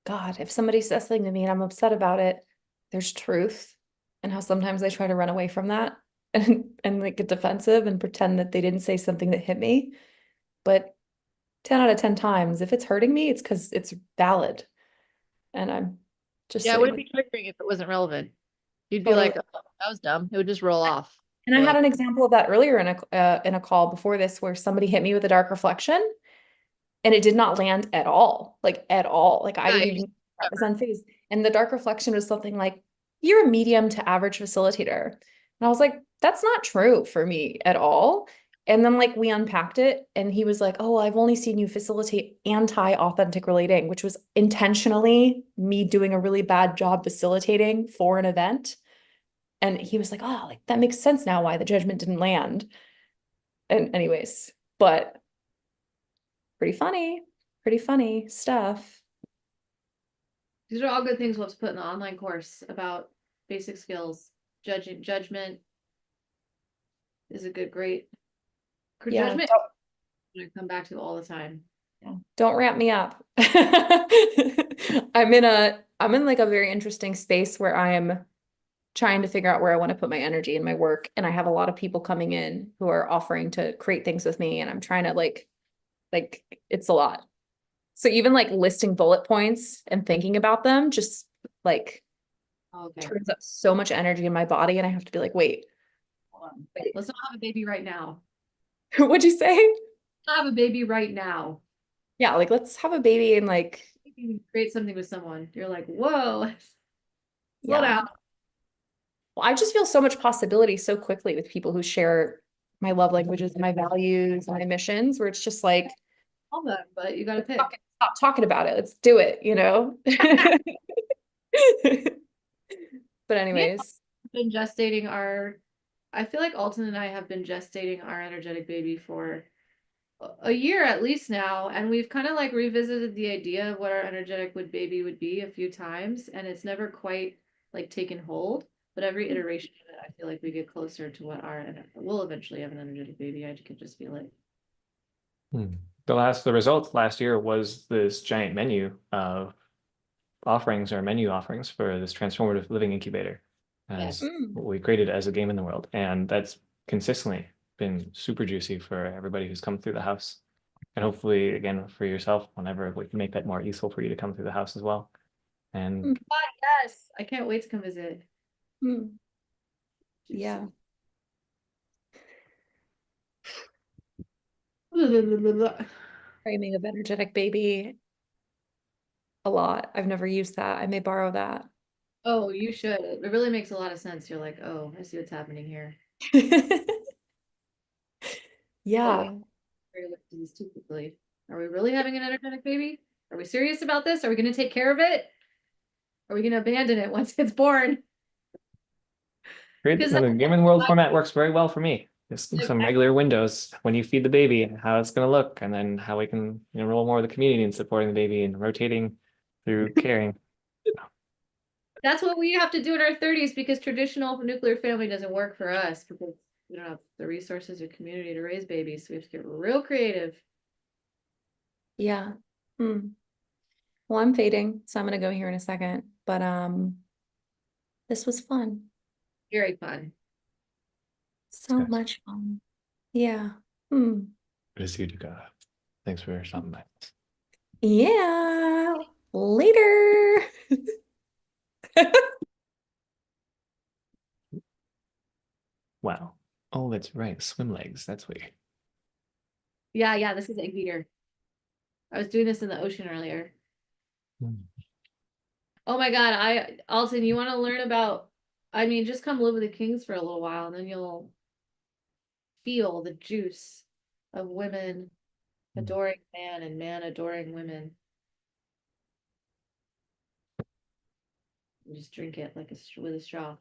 God, if somebody says something to me and I'm upset about it, there's truth. And how sometimes I try to run away from that and like get defensive and pretend that they didn't say something that hit me. But 10 out of 10 times, if it's hurting me, it's because it's valid. And I'm just Yeah, it sitting wouldn't with be triggering if it wasn't relevant. You'd be totally. like, oh, that was dumb. It would just roll off. And I You're had like, an example of that earlier in a call before this where somebody hit me with a dark reflection and it did not land at all. Like at all. Like I yeah, didn't you even just I was never. unfazed. And the dark reflection was something like, you're a medium to average facilitator. And I was like, that's not true for me at all. And then like we unpacked it and he was like, oh, well, I've only seen you facilitate anti-authentic relating, which was intentionally me doing a really bad job facilitating for an event. And he was like, oh, like that makes sense now why the judgment didn't land. And anyways, but pretty funny stuff. These are all good things we'll have to put in the online course about basic skills. Judgment is a great Yeah, judgment. I'm gonna come back to all the time. don't ramp me up. I'm in like a very interesting space where I am trying to figure out where I want to put my energy and my work. And I have a lot of people coming in who are offering to create things with me. And I'm trying to like it's a lot. So even like listing bullet points and thinking about them just like Okay, turns up so much energy in my body. And I have to be like, wait, hold on. Let's not have a baby right now. what'd you say? Let's not have a baby right now. Yeah, like let's have a baby and like, You can create something with someone. You're like, whoa, slow yeah. down. Well, I just feel so much possibility so quickly with people who share my love languages, my values, my missions, where it's just like, All them, but you got to pick. stop talking about it. Let's do it, you know? But anyways, Been gestating I feel like Alton and I have been gestating our energetic baby for a year at least now, and we've kind of like revisited the idea of what our energetic baby would be a few times, and it's never quite like taken hold. But every iteration of it, I feel like we get closer to what we'll eventually have an energetic baby. I could just feel it. The results last year was this giant menu of offerings or menu offerings for this transformative living incubator as what we created as a game in the world. And that's consistently been super juicy for everybody who's come through the house. And hopefully, again, for yourself, whenever we can make that more useful for you to come through the house as well. And Yes, I can't wait to come visit. yeah. Framing of energetic baby a lot. I've never used that. I may borrow that. Oh, you should. It really makes a lot of sense. You're like, oh, I see what's happening here. Yeah. Too quickly. Are we really having an energetic baby? Are we serious about this? Are we going to take care of it? Are we going to abandon it once it's born? great. Because The game in the world format works very well for me. Just some regular windows when you feed the baby, how it's going to look, and then how we can enroll more of the community in supporting the baby and rotating through caring. that's what we have to do in our 30s because traditional nuclear family doesn't work for us because we don't have the resources or community to raise babies. So we have to get real creative. Yeah. Well, I'm fading, so I'm gonna go here in a second. But this was fun. Very fun. So Yes. much fun. Yeah. Good to see you, Duka. Thanks for stopping by. Yeah. Later. Wow. Oh, that's right. Swim legs. That's weird. Yeah, this is egg beater. I was doing this in the ocean earlier. Oh my God, Alton, you want to learn about, just come live with the kings for a little while and then you'll feel the juice of women adoring man and man adoring women. You just drink it like with a straw.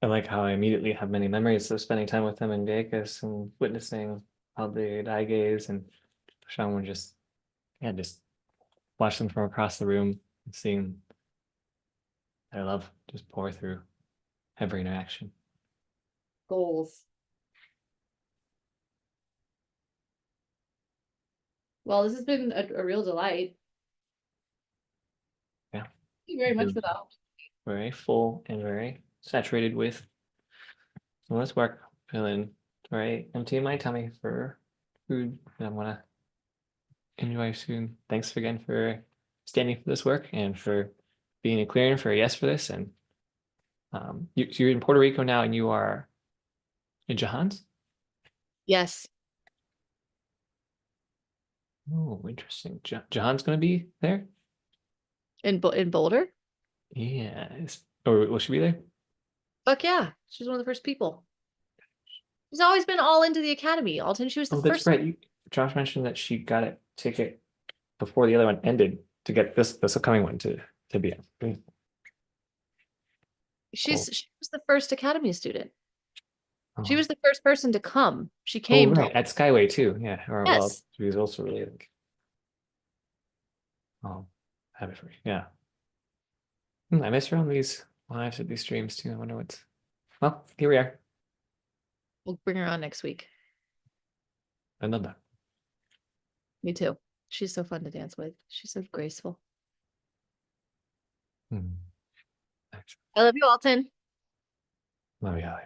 I like how I immediately have many memories of spending time with them in Vegas and witnessing how they eye gaze and Sean were just watch them from across the room and seeing their love just pour through every interaction. Goals. Well, this has been a real delight. Yeah. Thank you very much Mhm. for that. Very full and very saturated with so much work. Feeling very empty in my tummy for food that I'm gonna enjoy soon. Thanks again for standing for this work and for being a clearing for a yes for this. And you're in Puerto Rico now, and you are in Jahan's. Yes. Oh, interesting. Jahan's gonna be there. In Boulder? Yeah. Or will she be there? Fuck yeah. She was one of the first people. She's always been all into the academy. Alton, she was the Oh, that's first. right. Josh mentioned that she got a ticket before the other one ended to get this upcoming one to be on. She Cool. was the first academy student. She Oh. was the first person to come. She Oh, came to right, at Skyway too. Yeah. Or well, Yes. she was also really like, oh, happy for you. Yeah. I miss her on these lives at these streams too. I wonder what's. Well, here we are. We'll bring her on next week. I love that. Me too. She's so fun to dance with. She's so graceful. Hmm. Thanks. I love you, Alton. Love you, Allie.